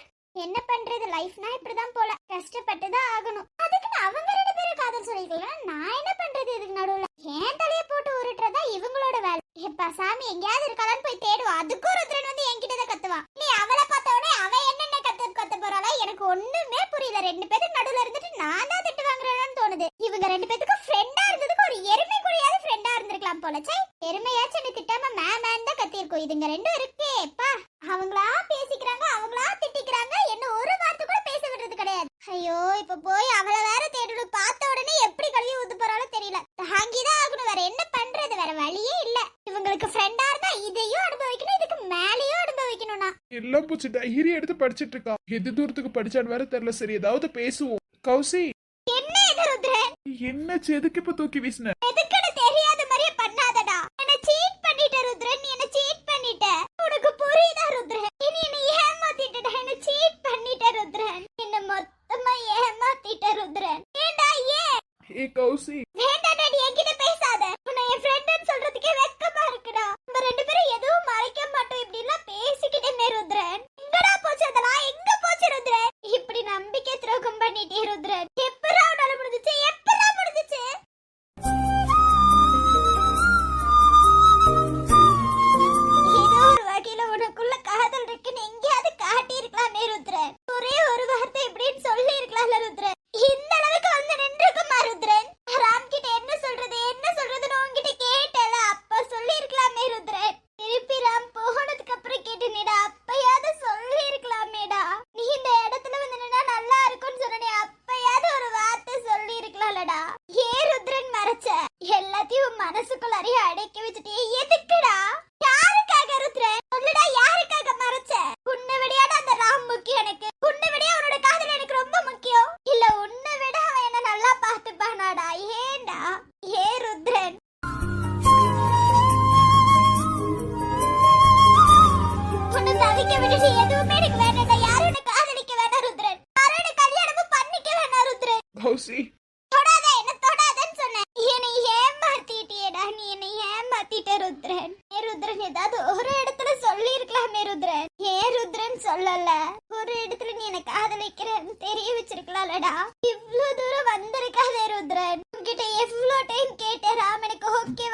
என்ன பண்றது, லைஃப்னா இப்படிதான் போல, கஷ்டப்பட்டுதான் ஆகணும். அதுக்குன்னு அவங்க ரெண்டு பேரும் காதல் சொல்லிக்கலாம், நான் என்ன பண்றது? இதுக்கு நடுவுல ஏன் தலைய போட்டு உருட்டுறதா இவங்களோட வேலை. எப்பா சாமி, எங்கேயாவது இருக்காளான்னு போய் தேடுவா. அதுக்கும் ருத்ரன் வந்து என்கிட்ட தான் கத்துவான். நீ அவளை பார்த்த உடனே அவ என்னென்ன கத்த போறாளா? எனக்கு ஒண்ணுமே புரியல. ரெண்டு பேருக்கு நடுவுல இருந்துட்டு நான் தான் திட்டு வாங்குறேன்னு தோணுது. இவங்க ரெண்டு பேத்துக்கும் ஃப்ரெண்டா இருந்ததுக்கு ஒரு எருமை கூடயாவது ஃப்ரெண்டா இருந்திருக்கலாம் போல. சே, எருமையாச்சும் என்ன திட்டாம மேன் தான் கத்திருக்கும். இதுங்க ரெண்டும் இருக்கேப்பா, அவங்களா பேசிக்கிறாங்க, அவங்களா திட்டிக்கிறாங்க, என்ன ஒரு வார்த்தை கூட பேச விடுறது கிடையாது. ஐயோ, இப்ப போய் அவளை வேற தேடணும். பார்த்த உடனே எப்படி கழுவி ஊத்து போறாலும் தெரியல. தாங்கிதான் ஆகணும், வேற என்ன பண்றது? வேற வழியே இல்ல. இவங்களுக்கு ஃப்ரெண்டா இருந்தா இதையும் அனுபவிக்கணும், இதுக்கு மேலேயும் அனுபவிக்கணும்னா. எல்லாம் பூச்சி டைரி எடுத்து படிச்சிட்டு இருக்கா. எது தூரத்துக்கு படிச்சான்னு வேற தெரியல. சரி, ஏதாவது பேசுவோம். கௌசி, என்ன இது ருத்ரன்? என்ன எதுக்கு இப்ப தூக்கி வீசின? எதுக்குன்னு தெரியாத மாதிரியே பண்ணாதடா. என்ன சீட் பண்ணிட்ட ருத்ரன், நீ என்ன சீட் பண்ணிட்ட. உனக்கு புரியுதா ருத்ரன்? நீ என்ன ஏமாத்திட்டடா. என்ன சீட் பண்ணிட்ட ருத்ரன். என்ன மொத்தமா ஏமாத்திட்ட ருத்ரன். ஏண்டா ஏன்? ஏ கௌசி, வேண்டாடா, நீ என்கிட்ட பேசாத. உன்னை என் ஃப்ரெண்ட்னு சொல்றதுக்கே வெக்கமா இருக்குடா. நம்ம ரெண்டு பேரும் எதுவும் மறைக்க மாட்டோம். இப்படி எல்லாம் பேசிக்கிட்டே ருத்ரன். எங்கடா போச்சு அதெல்லாம்? எங்க போச்சு ருத்ரன்? இப்படி நம்பிக்கை துரோகம் பண்ணிட்டே ருத்ரன். எப்படா உன்னால முடிஞ்சுச்சு? எப்படா முடிஞ்சுச்சு? ஏதோ ஒரு வகையில உனக்குள்ள காதல் இருக்குன்னு எங்கேயாவது காட்டி இருக்கலாமே ருத்ரன். ஒரே ஒரு வார்த்தை இப்படின்னு சொல்லி இருக்கலாம்ல ருத்ரன். இந்த அளவுக்கு வந்து நின்றுக்குமா ருத்ரன்? ராம் கிட்ட என்ன சொல்றதுன்னு உன்கிட்ட கேட்டல, அப்ப சொல்லி இருக்கலாமே ருத்ரன். திருப்பி ராம் போனதுக்கு அப்புறம் கேட்டு நீடா, அப்பயாவது சொல்லி இருக்கலாமேடா. நீ இந்த இடத்துல வந்து நின்னா நல்லா இருக்கும்னு சொன்னே, அப்பயாவது ஒரு வார்த்தை சொல்லி இருக்கலாம்லடா. ஏன் ருத்ரன் மறைச்ச? எல்லாத்தையும் மனசுக்குள்ள அறிய அடக்கி வச்சுட்டே எதுக்குடா? யாருக்காக ருத்ரன்? சொல்லுடா, யாருக்காக மறைச்ச? உன்னை விடையாட அந்த ராம் முக்கியம் எனக்கு. உன்னை விட அவனோட காதல் எனக்கு ரொம்ப முக்கியம். இல்ல உன்னை விட அவன் என்ன நல்லா பார்த்துப்பானாடா. ஏண்டா? ஏ ருத்ரன், உன்னை தவிக்க விட்டுட்டு எதுவுமே எனக்கு வேண்டாம். யாரும் என்ன காதலிக்க வேண்டாம் ருத்ரன். யாரும் என்ன கல்யாணமும் பண்ணிக்க வேண்டாம் ருத்ரன். கௌசி, தொடாத, என்ன தொடாதன்னு சொன்னேன். என்னை ஏமாத்திட்டியேடா. நீ என்னை ஏமாத்திட்ட ருத்ரன். ஏ ருத்ரன், ஏதாவது ஒரு இடத்துல சொல்லி இருக்கலாமே ருத்ரன். ஏன் ருத்ரன் சொல்லல? ஒரு இடத்துல நீ என்ன காதலிக்கிறேன்னு தெரிய வச்சிருக்கலாம்லடா. இவ்ளோ தூரம் வந்திருக்காதே ருத்ரன். உன்கிட்ட எவ்வளோ டைம் கேட்டேன் ராம், எனக்கு ஓகே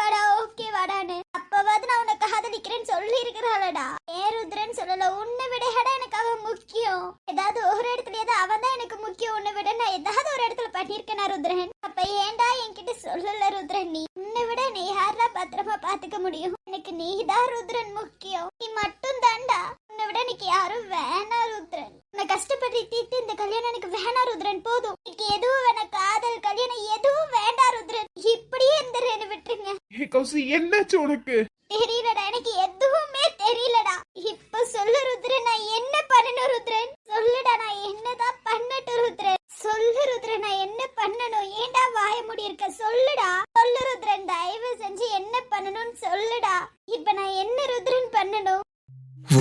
வாடான்னு. அப்பவாது நான் உன்னை காதலிக்கிறேன்னு சொல்லி இருக்கிறாளடா. ஏன் ருத்ரன் சொல்லல? உன்னை விடையாடா எனக்கு அவன் முக்கியம். ஏதாவது ஒரு இடத்துல ஏதாவது அவன் தான் எனக்கு முக்கியம். உன்னை விட நான் ஏதாவது ஒரு இடத்துல பண்ணிருக்கேனா ருத்ரன்? அப்ப ஏன்டா என்கிட்ட சொல்லல ருத்ரன்? நீ உன்னை விட நீ யாரா பத்திரமா பாத்துக்க முடியும்? எனக்கு நீதான் ருத்ரன் முக்கியம். நீ மட்டும் தான்டா. உன்னை விட எனக்கு யாரும் வேணா ருத்ரன். உன்னை கஷ்டப்பட்டு தீர்த்து இந்த கல்யாணம் எனக்கு வேணா ருத்ரன். போதும், எனக்கு எதுவும் வேணாம். காதல் கல்யாணம் எதுவும் வேண்டாம் ருத்ரன். இப்படியே இந்த ரெண்டு விட்டுருங்க. ஏ கௌசி, என்னாச்சு உனக்கு? தெரியலடா, எனக்கு எதுவுமே தெரியலடா. இப்ப சொல்லு ருத்ரன், நான் என்ன பண்ணணும் ருத்ரன்? சொல்லுடா, நான் என்னதான் பண்ணட்டும் ருத்ரன்? சொல்லு ருத்ரன், நான் என்ன பண்ணணும்? ஏன்டா வாய மூடி இருக்க? சொல்லுடா, சொல்லு ருத்ரன். தயவு செஞ்சு என்ன பண்ணணும்னு சொல்லுடா. இப்ப நான் என்ன ருத்ரன் பண்ணணும்?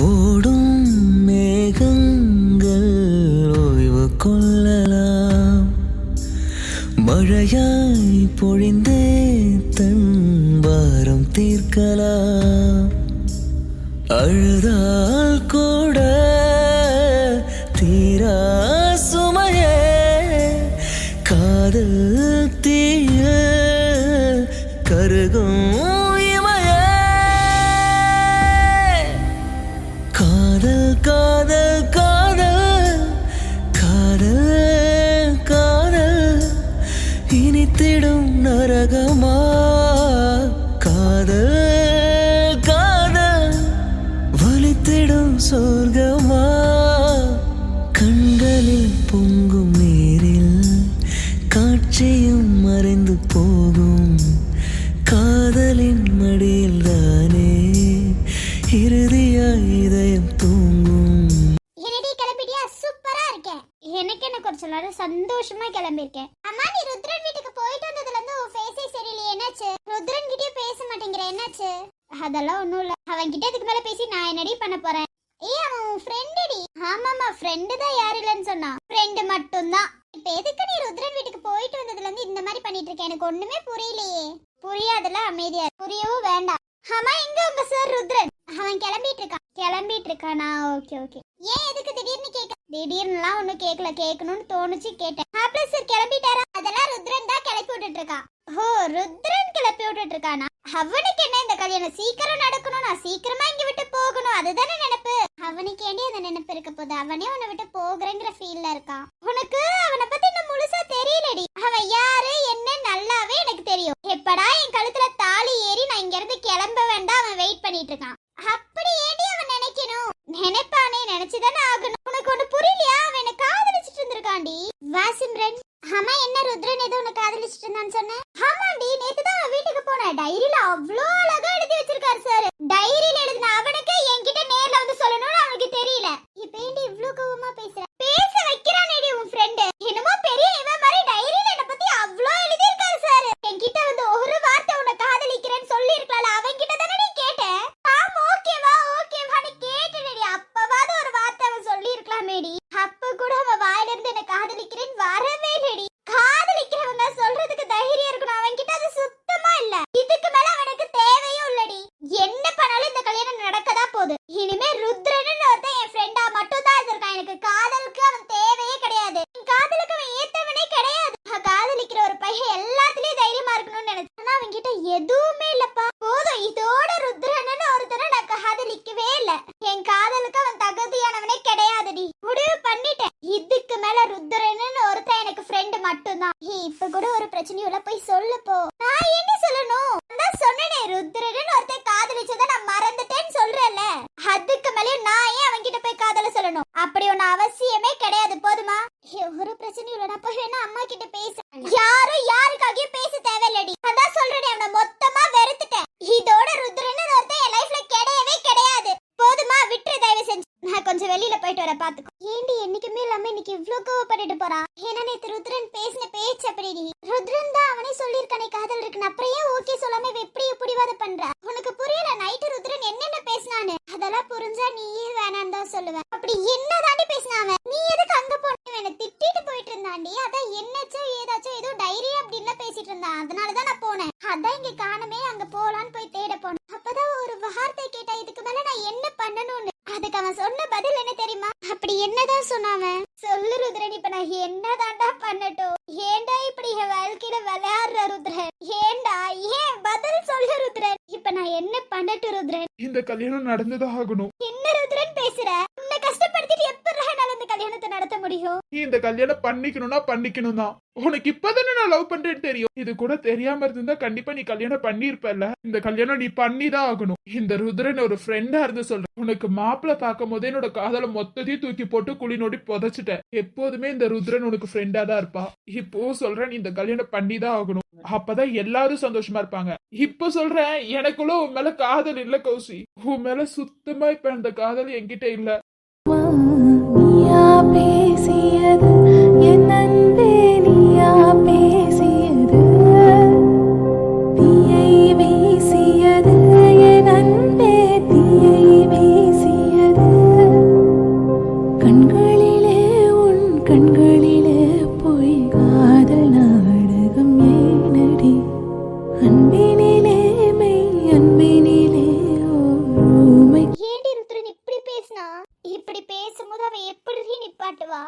ஓடும் மேகங்கள் ஓய்வு கொள்ளலாம், மழையாய் பொழிந்தே தன் பாரம் தீர்க்கலாம். அழுதால் கூட தீரா சுமையே காதல் தீய கருகும் இமையே. காதல் காதல் காதல் காதல் காதல் இனித்திடும் நரகமா. காதல் காதல் வலித்திடும் சொர்க்கமா. கண்களில் பொங்கும் நீரில் காட்சியும் மறைந்து போகும். காதலின் மடியில் தானே இறுதியாய் இதயம் தூங்கும். என்னடி கிளம்பிட்டியா? சூப்பரா இருக்கேன். எனக்கு என்ன குறைச்சலாரு? சந்தோஷமா கிளம்பிருக்கேன். அம்மா நீ ருத்ரன் வீட்டுக்கு போயிட்டு வந்ததுல இருந்து உன் ஃபேஸே சரியில்லையே, என்னாச்சு? ருத்ரன் கிட்டயே பேச மாட்டேங்கிற, என்னாச்சு? அதெல்லாம் ஒண்ணும் இல்ல. அவன் கிட்ட இதுக்கு மேல பேசி நான் என்னடி பண்ண போறேன்? ஏய் அவன் உன் ஃப்ரெண்டுடி. ஆமாமா ஃப்ரெண்டு தான், யார் இல்லன்னு சொன்னா? ஃப்ரெண்டு மட்டும்தான். இப்ப எதுக்கு நீ ருத்ரன் வீட்டுக்கு போயிட்டு வந்ததுல இருந்து இந்த மாதிரி பண்ணிட்டு இருக்க? எனக்கு ஒண்ணுமே புரியலையே. புரியாதுல, அமைதியா புரியவும் வேண்டாம். ஆமா எங்க உங்க சார் ருத்ரன்? அவன் கிளம்பிட்டு இருக்கானா? Okay okay. ஏன் எதுக்கு திடீர்னு கேட்க? திடீர்னுலாம் ஒண்ணும் கேட்கல, கேட்கணும்னு தோணுச்சு கேட்டேன். மாப்பிள்ள சார் கிளம்பிட்டாரா? அதெல்லாம் ருத்ரன் தான் கிளப்பி விட்டுட்டு இருக்கான். ஓ ருத்ரன் கிளப்பி விட்டுட்டு இருக்கானா? அவனுக்கு என்ன இந்த கல்யாணம் சீக்கிரம் நடக்கணும், நான் சீக்கிரமா இங்க விட்டு போகணும், அதுதானே நினைப்பு. அவனுக்கு ஏண்டி அந்த நினைப்பு இருக்க போது? அவனே உன்னை விட்டு போகிறேங்கிற ஃபீல்ல இருக்கான். உனக்கு அவனை பத்தி இன்னும் முழுசா தெரியலடி. அவன் யாரு என்ன நல்லாவே எனக்கு தெரியும். எப்படா என் கழுத்துல தாலி ஏறி நான் இங்க இருந்து கிளம்ப வேண்டாம் அவன் வெயிட் பண்ணிட்டு இருக்கான். அப்படி ஏண்டி அவன் நினைக்கணும்? நினைப்பானே, நினைச்சுதானே ஆகணும். உனக்கு ஒண்ணு புரியலையா? அவன் என்ன காதலிச்சிட்டு இருந்திருக்காண்டி. வாசிம்ரன். ஆமா என்ன ருத்ரன் ஏதோ உன்னை காதலிச்சிட்டு இருந்தான்னு சொன்னேன். ஆமாண்டி, நேத்து தான் அவன் வீட்டுக்கு போனேன். டைரியில அவ்வளோ அழகா எழுதி வச்சிருக்காரு சார். டைரியில எழுதின அவனுக்கு என்கிட்ட நேர்ல வந்து சொல்லணும்னு அவனுக்கு தெரியல. இப்ப ஏண்டி இவ்ளோ கோவமா பேசுற? பேச வைக்கிறானேடி உன் ஃப்ரெண்ட். என்னமோ பெரிய இவன் மாதிரி டைரியில என்ன பத்தி அவ்வளோ எழுதி இருக்காரு சார். என்கிட்ட வந்து ஒரு வார்த்தை உன்னை காதலிக்கிறேன்னு சொல்லி இருக்கலாம்ல, அவன் கிட்ட தானே நீ கேட்ட? ஆமா ஓகேவான்னு கேட்டேடி. அப்பவாது ஒரு வார்த்தை அவன் சொல்லி இருக்கலாமேடி. அப்ப கூட அவன் வாயில இருந்து என்ன காதலிக்கிறேன்னு வரவே இல்லடி. காதலிக்கிறவன் தான் சொல்றதுக்கு தைரியம் இருக்கணும். அவன் கிட்ட அது சுத்தமா இல்ல. இதுக்கு மேல அவனுக்கு தேவையும் இல்லடி. என்ன பண்ணாலும் இந்த கல்யாணம் நடக்கதா போகுது. இனிமே ருத்ரன் ஒருத்தன் என் ஃப்ரெண்டா மட்டும் தான் இருக்கான். எனக்கு காதலுக்கு அவன் தேவையே கிடையாது. காதலுக்கு அவன் ஏத்தவனே கிடையாது. காதலிக்கிற ஒரு பையன் எல்லாத்துலயும் தைரியமா இருக்கணும்னு நினைச்சேன். ஆனா அவன் கிட்ட எதுவுமே இல்லப்பா. போதும், இதோட ருத்ரன் ஒருத்தனை நான் காதலிக்கவே இல்ல. என் காதலுக்கு அவன் தகுதியானவனே கிடையாதுடி. முடிவு பண்ணிட்டேன். இதுக்கு மேல ருத்ரன் ஒருத்தன் எனக்கு ஃப்ரெண்ட் மட்டும்தான். இப்ப கூட ஒரு பிரச்சனையுள்ள போய் சொல்லு போ. நான் என்ன சொல்லணும்? நான் சொன்னேனே ருத்ரன் ஒருத்தன் காதலிச்சத நான் மறந்துட்டேன்னு சொல்றேன்ல. அதுக்கு மேல நான் ஏன் அவன் கிட்ட போய் காதல சொல்லணும்? அப்படி ஒண்ணு அவசியமே கிடையாது. போதுமா? ஒரு பிரச்சனையுள்ள நான் போய் வேணா அம்மா கிட்ட பேச. யாரும் யாருக்காகவும் பேச தேவையில்லடி. அதான் சொல்றேனே, அவனை மொத்தமா வெறுத்துட்டேன். இதோட ருத்ரன் ஒருத்தன் என் லைஃப்ல கிடையவே கிடையாது. போதுமா? விட்டுரு தயவு செஞ்சு. நான் கொஞ்சம் வெளியில போயிட்டு வர பாத்துக்கோ. ஏண்டி என்னைக்குமே இல்லாம இன்னைக்கு இவ்ளோ கோவப்பட்டுட்டு போறான்? ஏன்னா நேத்து ருத்ரன் பேசின பேச்சு அப்படிடி. ருத்ரன் தான் அவனே சொல்லியிருக்கானே காதல் இருக்குன்னு. அப்புறம் ஏன் ஓகே சொல்லாம எப்படி பிடிவாதம் பண்ற? உனக்கு புரியல? நைட்டு ருத்ரன் என்னென்ன பேசினான்னு. அதெல்லாம் புரிஞ்சா நீயே வேணான்னு தான் சொல்லுவேன். அப்படி என்னதாண்டி பேசினாவ? நீ எதுக்கு அங்க போன? என்ன திட்டிட்டு போயிட்டு இருந்தாண்டி. அதான் என்னச்சோ ஏதாச்சும் ஏதோ டைரி அப்படின்னு பேசிட்டு இருந்தான். அதனாலதான் நான் போனேன். அதான் இங்க காணமே, அங்க போலான்னு போய் தேட போனேன். அப்பதான் ஒரு வார்த்தை கேட்டா, இதுக்கு மேல நான் என்ன பண்ணணும்னு. அதுக்கு அவன் சொன்ன பதில் என்ன தெரியுமா? அப்படி என்னதான் சொன்னாவன்? சொல்லு ருத்ரன், இப்ப நான் என்னதாண்டா பண்ணட்டும்? ஏண்டா இப்படி என் வாழ்க்கையில விளையாடுற ருத்ரன்? ஏண்டா? ஏன் பதில் சொல்லு ருத்ரன். இப்ப நான் என்ன பண்ணட்டும் ருத்ரன்? இந்த கல்யாணம் நடந்துதான் ஆகணும். என்ன ருத்ரன் பேசுற? உன்னை கஷ்டப்படுத்திட்டு எப்படி இந்த கல்யாணத்தை நடத்த முடியும்? நீ இந்த கல்யாணம் பண்ணிக்கணும் தான். உனக்கு இப்பதானே நான் லவ் பண்றேன்னு தெரியும். இது கூட தெரியாம இருந்தா கண்டிப்பா நீ கல்யாணம் பண்ணிருப்பல. இந்த கல்யாணம் நீ பண்ணிதான் ஆகணும். இந்த ருத்ரன் ஒரு ஃப்ரெண்டா இருந்து சொல்றேன். உனக்கு மாப்பிள்ள பார்க்கும் போதே என்னோட காதலை மொத்தத்தையும் தூக்கி போட்டு குழி நோடி புதைச்சிட்டேன். எப்போதுமே இந்த ருத்ரன் உனக்கு ஃப்ரெண்டா தான் இருப்பா. இப்போ சொல்றேன், இந்த கல்யாணம் பண்ணிதான் ஆகணும். அப்பதான் எல்லாரும் சந்தோஷமா இருப்பாங்க. இப்ப சொல்றேன், எனக்குள்ள உன் மேல காதல் இல்ல கௌசி. உன் மேல சுத்தமா இப்ப அந்த காதல் என்கிட்ட இல்ல. பேசியது என் அன்பே, நீயா பேசியது தீயை வீசியது என் அன்பே, தீயை வீசியது கண்களிலே உன் கண்களிலே போய் காதல் நாடகம் ஏனடி அன்பினிலே மெய் அன்பினிலே ஓமை. ஏண்டி ருத்ரன் இப்படி பேசினா? இப்படி பேசும்போது அவ எப்படி நிப்பாட்டுவா?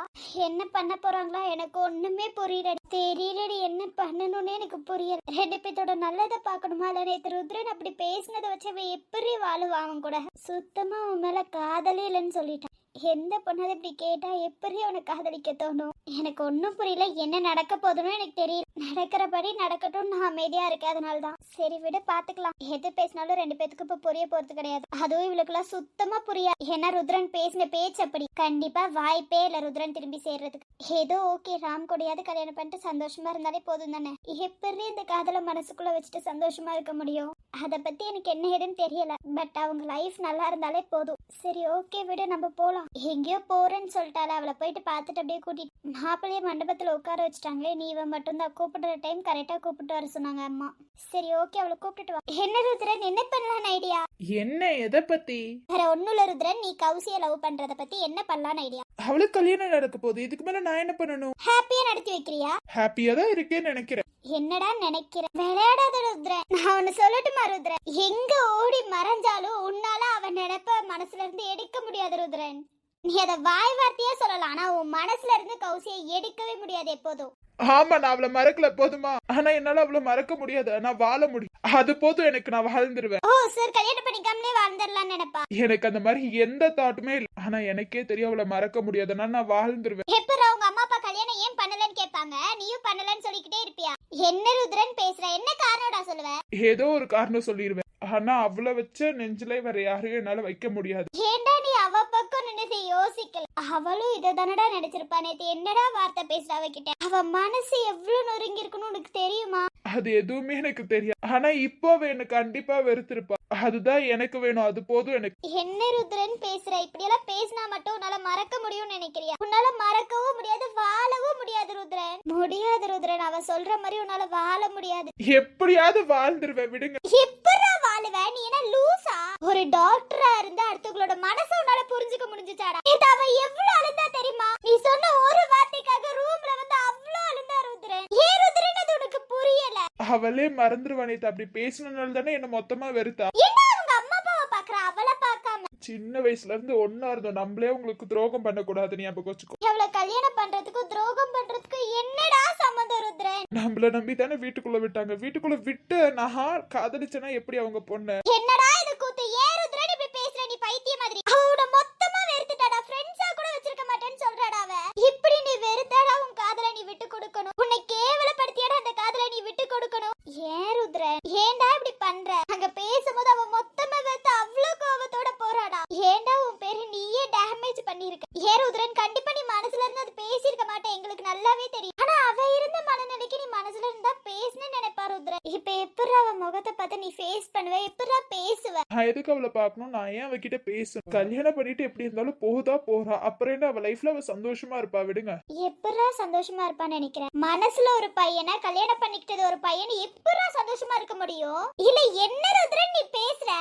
என்ன பண்ண போறாங்களா? எனக்கு ஒண்ணுமே புரியல. தெரியலடி, என்ன பண்ணணும்னு எனக்கு புரியல. ரெண்டு பேத்தோட நல்லதை பாக்கணுமா? இல்ல நேத்து ருத்ரன் அப்படி பேசினதை வச்சு அவ எப்படி வாழுவா? அவன் கூட சுத்தமா அவன் மேல காதலே இல்லைன்னு சொல்லிட்டான். எந்த பொண்ணாவது இப்படி கேட்டா எப்படி அவனை காதலிக்க தோணும்? எனக்கு ஒன்னும் புரியல. என்ன நடக்க போதுன்னு எனக்கு தெரியல. நடக்கிறபடி நடக்கட்டும், நான் அமைதியா இருக்கேன். அதனாலதான் சரி விட பாத்துக்கலாம். எது பேசினாலும் ரெண்டு பேத்துக்கு இப்ப புரிய போறது கிடையாது. அதுவும் இவளுக்குலாம் சுத்தமா புரியா. ஏன்னா ருத்ரன் பேசின பேச்சு அப்படி. கண்டிப்பா வாய்ப்பே இல்ல ருத்ரன் திரும்பி சேர்றதுக்கு. ஏதோ ஓகே, ராம் கூடயாவது கல்யாணம் பண்ணிட்டு சந்தோஷமா இருந்தாலே போதும் தானே. எப்படி இந்த காதலை மனசுக்குள்ள வச்சுட்டு சந்தோஷமா இருக்க முடியும்? அத பத்தி எனக்கு என்ன ஏதுன்னு தெரியல. பட் அவங்க லைஃப் நல்லா இருந்தாலே போதும். சரி ஓகே விடு, நம்ம போலாம். எங்கேயோ போறேன்னு சொல்லிட்டால, அவளை போயிட்டு பார்த்துட்டு அப்படியே கூட்டிட்டு மாப்பிள்ளைய மண்டபத்துல உட்கார வச்சுட்டாங்களே. நீ இவன் மட்டும்தான் கூப்பிடுற டைம் கரெக்டா கூப்பிட்டு வர சொன்னாங்க அம்மா. சரி ஓகே, அவளை கூப்பிட்டு வா. என்ன ருத்ரன், என்ன பண்ணலான்னு ஐடியா? என்ன எதை பத்தி? வேற ஒண்ணும் இல்ல ருத்ரன், நீ கௌசிய லவ் பண்றத பத்தி என்ன பண்ணலான்னு ஐடியா? அவளுக்கு கல்யாணம் நடக்க போகுது, இதுக்கு மேல நான் என்ன பண்ணணும்? ஹாப்பியா நடத்தி வைக்கிறியா? ஹாப்பியா தான் இருக்கேன்னு நினைக்கிறேன். என்னடா நினைக்கிற? விளையாடாத ருத்ரன். நான் ஒன்னு சொல்லட்டுமா ருத்ரன்? எங்க ஓடி மறைஞ்சாலும் உன்னால அவன் நினைப்ப மனசுல இருந்து எடுக்க முடியாது ருத்ரன். நீ அத வாய் வார்த்தையா சொல்லலாம், ஆனா உன் மனசுல இருந்து கௌசியை எடுக்கவே முடியாது எப்போதும். ஆமா, நான் அவளை மறக்கல போதுமா? ஆனா என்னால அவளை மறக்க முடியாது, நான் வாழ முடியும். அது போதும் எனக்கு, நான் வாழ்ந்துருவேன். ஓ சார், கல்யாணம் பண்ணிக்காமலே வாழ்ந்துடலாம்னு நினைப்பா? எனக்கு அந்த மாதிரி எந்த தாட்டுமே இல்லை. ஆனா எனக்கே தெரியும் அவளை மறக்க முடியாதுன்னா நான் வாழ்ந்துருவேன். எப்பரா உங்க அம்மா அப்பா கல்யாணம் ஏன் பண்ணலன்னு கேட்பாங்க, நீயும் பண்ணலன்னு சொல்லிக்கிட்டே இருப்பியா? என்ன ருத்ரன் பேசுற? என்ன காரணம்டா சொல்லுவ? ஏதோ ஒரு காரணம் சொல்லிடுவேன். ஆனா அவளை வச்ச நெஞ்சில வேற யாரையும் என்னால வைக்க முடியாது. ஏண்டா நீ அவ பக்கம் நினைச்சு யோசிக்கல? அவளும் இதை தானடா நினைச்சிருப்பா. நேத்து என்னடா வார்த்தை பேசுற அவகிட்ட? அவ மனசு எவ்வளவு நொறுங்கி இருக்குன்னு உனக்கு தெரியுமா? அது எதுவுமே எனக்கு தெரியாது. ஆனா இப்போவே எனக்கு கண்டிப்பா வெறுத்திருப்பா. அதுதான் எனக்கு வேணும், அது போதும் எனக்கு. என்ன ருத்ரன் பேசுற? இப்படி எல்லாம் பேசினா மட்டும் உன்னால மறக்க முடியும்னு நினைக்கிறியா? உன்னால மறக்கவும் முடியாது, வாழவும் முடியாது ருத்ரன். முடியாது ருத்ரன், அவ சொல்ற மாதிரி உன்னால வாழ முடியாது. எப்படியாவது வாழ்ந்துருவேன், விடுங்க. எப்படா வாழுவ? நீ என்ன லூசா? ஒரு டாக்டரா இருந்தா அடுத்தவங்களோட மனசை உன்னால புரிஞ்சுக்க முடிஞ்சுச்சாடா? அவ எவ்வளவு அழுந்தா தெரியுமா? நீ சொன்ன ஒரு வார்த்தைக்காக ரூம்ல வந்து அவ்வளவு அழுந்தா ருத்ரன். ஏன் ருத்ரன் அது உனக்கு புரியல? அவளே மறந்துருவானே, அப்படி பேசினால தானே என்ன மொத்தமா வெறுத்தா. என்ன அவங்க அம்மா அப்பாவை பாக்குற, அவளை பார்க்காம? சின்ன வயசுல இருந்து ஒன்னா இருந்தோம், நம்மளே உங்களுக்கு துரோகம் பண்ண கூடாது, ஞாபகம் வச்சுக்கோ. அவளை கல்யாணம் பண்றதுக்கும் துரோகம் பண்றதுக்கும் என்னடா சம்மந்தம் ருத்ரன்? நம்மள நம்பி தானே வீட்டுக்குள்ள விட்டாங்க. வீட்டுக்குள்ள விட்டு நான் காதலிச்சேன்னா எப்படி அவங்க பொண்ணு? என்னடா இது கூத்து? ஏன் ருத்ரன் இப்படி பேசுற? நீ பைத்திய மாதிரி. அவளோட மொத்தமா வெறுத்துட்டாடா, ஃப்ரெண்ட்ஸா கூட வச்சிருக்க மாட்டேன்னு சொல்றாடா அவ. இப்படி நீ வெறுத்தாடா உன் காதலை நீ விட்டு கொடுக்கணும். உன்னை கேவலப்படுத்தியாடா அந்த காதலை நீ விட்டு கொடுக்கணும். ஏன் ருத்ரன், ஏன்டா இப்படி பண்ற? அங்க பேசும்போது அவ மொத்தமா வெறுத்து அவ்வளவு கோபத்தோட போறாடா. ஏன்டா உன் பேரு நீயே டேமேஜ் பண்ணிருக்க? ஏன் ருத்ரன், கண்டிப்பா நீ மனசுல இருந்து அது பேசிருக்க மாட்டேன், எங்களுக்கு நல்லாவே தெரியும். ஆனா அவ இருந்த மனநிலைக்கு நீ மனசுல இருந்தா பேசணும்னு நினைப்பா ருத்ரன். இப்ப எப்படி அவ முகத்தை பார்த்து நீ ஃபேஸ் பண்ணுவ? எப்படி பேசுவ? நான் எதுக்கு அவளை பார்க்கணும்? நான் ஏன் அவகிட்ட பேசணும்? கல்யாணம் பண்ணிட்டு எப்படி இருந்தாலும் போதா போறா. அப்புறம் என்ன, அவ லைஃப்ல அவ சந்தோஷமா இருப்பா, விடுங்க. எப்படா சந்தோஷமா இருப்பான்னு நினைக்கிறேன்? மனசுல ஒரு பையனை கல்யாணம் பண்ணிக்கிட்டது ஒரு பையன் எப்படா சந்தோஷமா இருக்க முடியும்? இல்ல என்ன ருத்ரன் நீ பேசுற?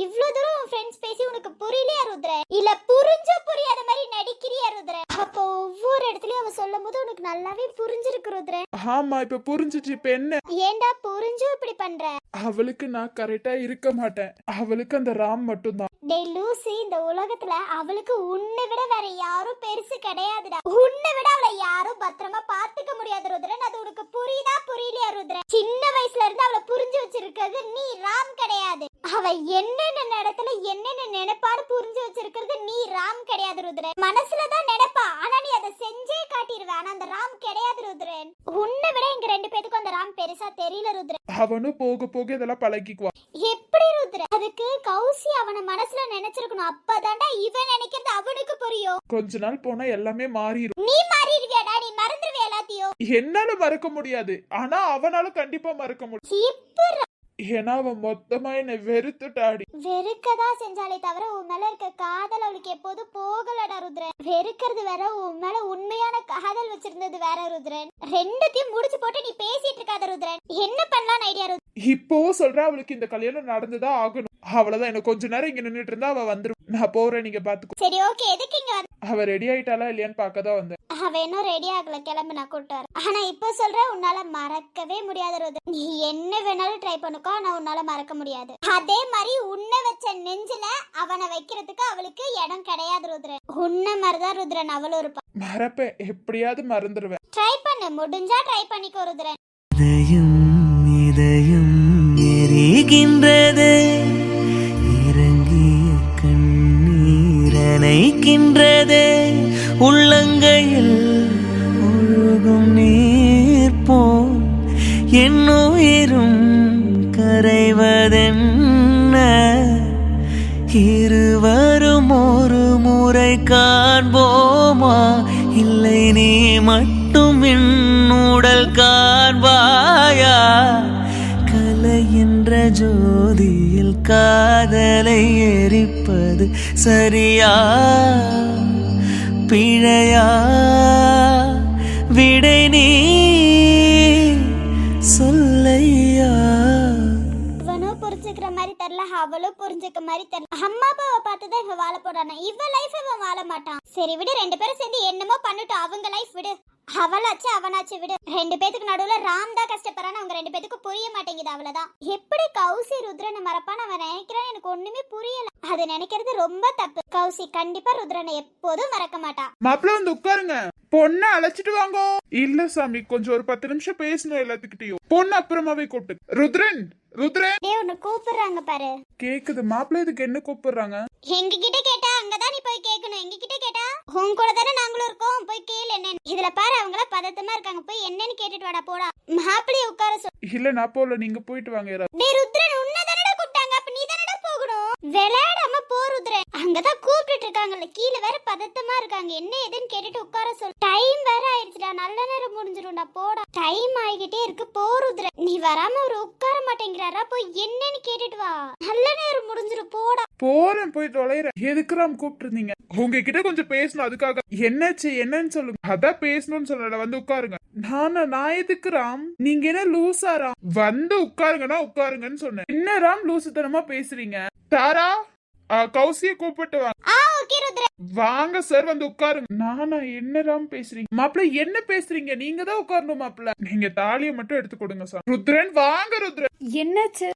இவ்வளவு தூரம் உன் ஃப்ரெண்ட்ஸ் பேசி உனக்கு புரியலையா ருத்ரன்? இல்ல புரிஞ்சோ புரியாத மாதிரி நடிக்கிறியா ருத்ரன்? அப்போ ஒவ்வொரு இடத்துலயும் அவ சொல்லும் போது உனக்கு நல்லாவே புரிஞ்சிருக்கு ருத்ரன். ஆமா, இப்ப புரிஞ்சுச்சு. இப்ப என்ன? ஏன்டா புரிஞ்சும் இப்படி பண்ற? அவளுக்கு நான் கரெக்டா இருக்க மாட்டேன். அவளுக்கு அந்த ராம் மட்டும் தான். டேய் லூசி, இந்த உலகத்துல அவளுக்கு உன்னை விட வேற யாரும் பெருசு கிடையாதுடா. உன்னை விட அவளை யாரும் பத்திரமா பாத்துக்க முடியாது ருத்ரன். அது உனக்கு புரியுதா புரியலையா ருத்ரன்? சின்ன வயசுல இருந்து அவளை புரிஞ்சு வச்சிருக்கிறது நீ, ராம் கிடையாது. அவ என்னென்ன இடத்துல என்னென்ன நினைப்பாரு புரிஞ்சு வச்சிருக்கிறது நீ, ராம் கிடையாது ருத்ரன். மனசுலதான் நினைப்பா, ஆனா நீ அதை செஞ்சே காட்டிடுவ. ஆனா அந்த ராம் கிடையாது ருத்ரன். உன்னை விட எங்க ரெண்டு பேத்துக்கும் அந்த ராம் பெருசா தெரியல ருத்ரன். அவனும் போக போக இதெல்லாம் பழகிக்குவான். எப்படி ருத்ரன்? அதுக்கு கௌசி அவன மனசுல நினைச்சிருக்கணும். அப்பதான்டா இவன் நினைக்கிறது அவனுக்கு புரியும். கொஞ்ச நாள் போனா எல்லாமே மாறிடும். நீ மாறிடுவியாடா? நீ மறந்துடுவியா எல்லாத்தையும்? என்னால மறக்க முடியாது, ஆனா அவனால கண்டிப்பா மறக்க முடியும். இப்ப ஏன்னா அவன் மொத்தமா என்ன வெறுத்துட்டாடி. வெறுக்கதா செஞ்சாலே தவிர உன் மேல இருக்க காதல் அவளுக்கு எப்போதும் போகலடா ருத்ரன். வெறுக்கிறது வேற, உன் மேல உண்மையான காதல் வச்சிருந்தது வேற ருத்ரன். ரெண்டுத்தையும் முடிச்சு போட்டு நீ பேசிட்டு இருக்காத ருத்ரன். என்ன பண்ணலாம் ஐடியா ருத்ரன்? இப்போ சொல்ற அவளுக்கு இந்த கல்யாணம் நடந்துதான் ஆகணும். அவ்வளவுதான். எனக்கு கொஞ்ச நேரம் இங்க நின்னுட்டு இருந்தா அவ வந்துரும். நான் போறேன், நீங்க பாத்துக்கோ. சரி ஓகே, எதுக்கு இங்க வந்த? அவ ரெடி ஆயிட்டாளா இல்லையான்னு பாக்கதான் வந்தேன். அவ இன்னும் ரெடி ஆகல, கிளம்பு, நான் கூட்டு வரேன். ஆனா இப்ப சொல்ற உன்னால மறக்கவே முடியாது ருத்ரன். நீ என்ன வேணாலும் ட்ரை பண்ணுக்கோ, ஆனா உன்னால மறக்க முடியாது. அதே மாதிரி உன்னை வச்ச நெஞ்சில அவனை வைக்கிறதுக்கு அவளுக்கு இடம் கிடையாது ருத்ரன். உன்ன மாதிரிதான் ருத்ரன் அவளும் இருப்பா. மறப்பேன், எப்படியாவது மறந்துடுவேன். ட்ரை பண்ணு, முடிஞ்சா ட்ரை பண்ணிக்கோ ருத்ரன். இதயம் எரிகின்றது, இறங்கிய கண்ணீர் அணைக்கின்றது, உள்ளங்கையில் ஒழுகும் நீர் போல் என் உயிரும் கரைவதென்ன, இருவரும் ஒரு முறை காண்போமா, இல்லை நீ மட்டும் என் உடல் காண்பாயா, கலை என்ற ஜோதியில் காதலை எரிப்பது சரியா பிழையா விடை நீ சொல்லையா. இவனும் புரிஞ்சுக்கிற மாதிரி தெரியல, அவளும் புரிஞ்சுக்க மாதிரி தெரியல. அம்மா அப்பாவை பார்த்துதான் இவன் வாழ போறானா, இவ லைஃப் இவன் வாழ மாட்டான். சரி விடு, ரெண்டு பேரும் சேர்ந்து என்னமோ பண்ணட்டும், அவங்க லைஃப் விடு. அவளாச்சு அவனாச்சு விடு. ரெண்டு பேத்துக்கு நடுவுல ராம் தான் கஷ்டப்படுறான்னு அவங்க ரெண்டு பேத்துக்கு புரிய மாட்டேங்குது, அவ்வளவுதான். எப்படி கௌசி ருத்ரனை மறப்பான்னு அவன் நினைக்கிறான், எனக்கு ஒண்ணுமே புரியல. அது நினைக்கிறது ரொம்ப தப்பு. கௌசி கண்டிப்பா ருத்ரனை எப்போதும் மறக்க மாட்டா. மாப்பிள்ள வந்து உட்காருங்க. பொண்ணை அழைச்சிட்டு வாங்க. இல்ல சாமி, கொஞ்சம் ஒரு 10 நிமிஷம் பேசணும் எல்லாத்துக்கிட்டையும். பொண்ணு அப்புறமாவே கூப்பிட்டு. ருத்ரன் ருத்ரன் டேய், உன்னை கூப்பிடுறாங்க பாரு. கேக்குது. மாப்பிள்ள இதுக்கு என்ன கூப்பிடுறாங்க? எங்க கிட்ட கேட்டா அங்கதான் நீ போய் கேட்கணும். எங்க கிட்ட கேட்டா உன் கூட தானே நாங்களும் இருக்கோம், போய் கேளு என்னன்னு. இதுல பாரு, அவங்கள பதட்டமா இருக்காங்க, போய் என்னன்னு கேட்டுட்டு வாடா போடா. மாப்பிள்ளைய உட்கார சொல். இல்ல நான் போல, நீங்க போயிட்டு வாங்க யாராவது. டேய் ருத்ரன், உன்னை தானடா கூப்பிட்டாங்க, அப்ப நீ தானடா போகணும். விளையாடாம போ ருத்ரன். அங்கதான் கூப்பிட்டு இருக்காங்கல்ல, கீழ வேற பதட்டமா இருக்காங்க, என்ன ஏதுன்னு கேட்டுட்டு உட்கார சொல். டைம் வேற ஆயிடுச்சுடா, நல்ல நேரம் முடிஞ்சிரும்டா போடா. டைம் ஆகிட்டே இருக்கு, போ ருத்ரன். நீ வராம ஒரு உட்கார மாட்டேங்கிறாரா, போய் என்னன்னு கேட்டுட்டு வா, நல்ல நேரம் முடிஞ்சிரும் போடா. போறேன், போய் தொலைறேன். எதுக்கு ராம் கூப்பிட்டு இருந்தீங்க? உங்ககிட்ட கொஞ்சம் பேசணும், அதுக்காக. என்னாச்சு என்னன்னு சொல்லுங்க. அதான் பேசணும்னு சொல்லல, வந்து உட்காருங்க. நான் எதுக்கு ராம்? நீங்க என்ன லூசா ராம்? வந்து உட்காருங்கன்னா உட்காருங்கன்னு சொன்னேன். என்ன ராம் லூசுத்தனமா பேசுறீங்க? தாரா, கௌசிய கூப்பிட்டு வாங்க. ஓகே ருத்ரன். வாங்க சார், வந்து உட்காருங்க. நானா? என்ன ராம் பேசுறீங்க? மாப்பிள்ள என்ன பேசுறீங்க? நீங்க தான் உட்காரணும் மாப்பிள்ள. நீங்க தாலியை மட்டும் எடுத்து கொடுங்க சார். ருத்ரன் வாங்க. ருத்ரன் என்னாச்சு?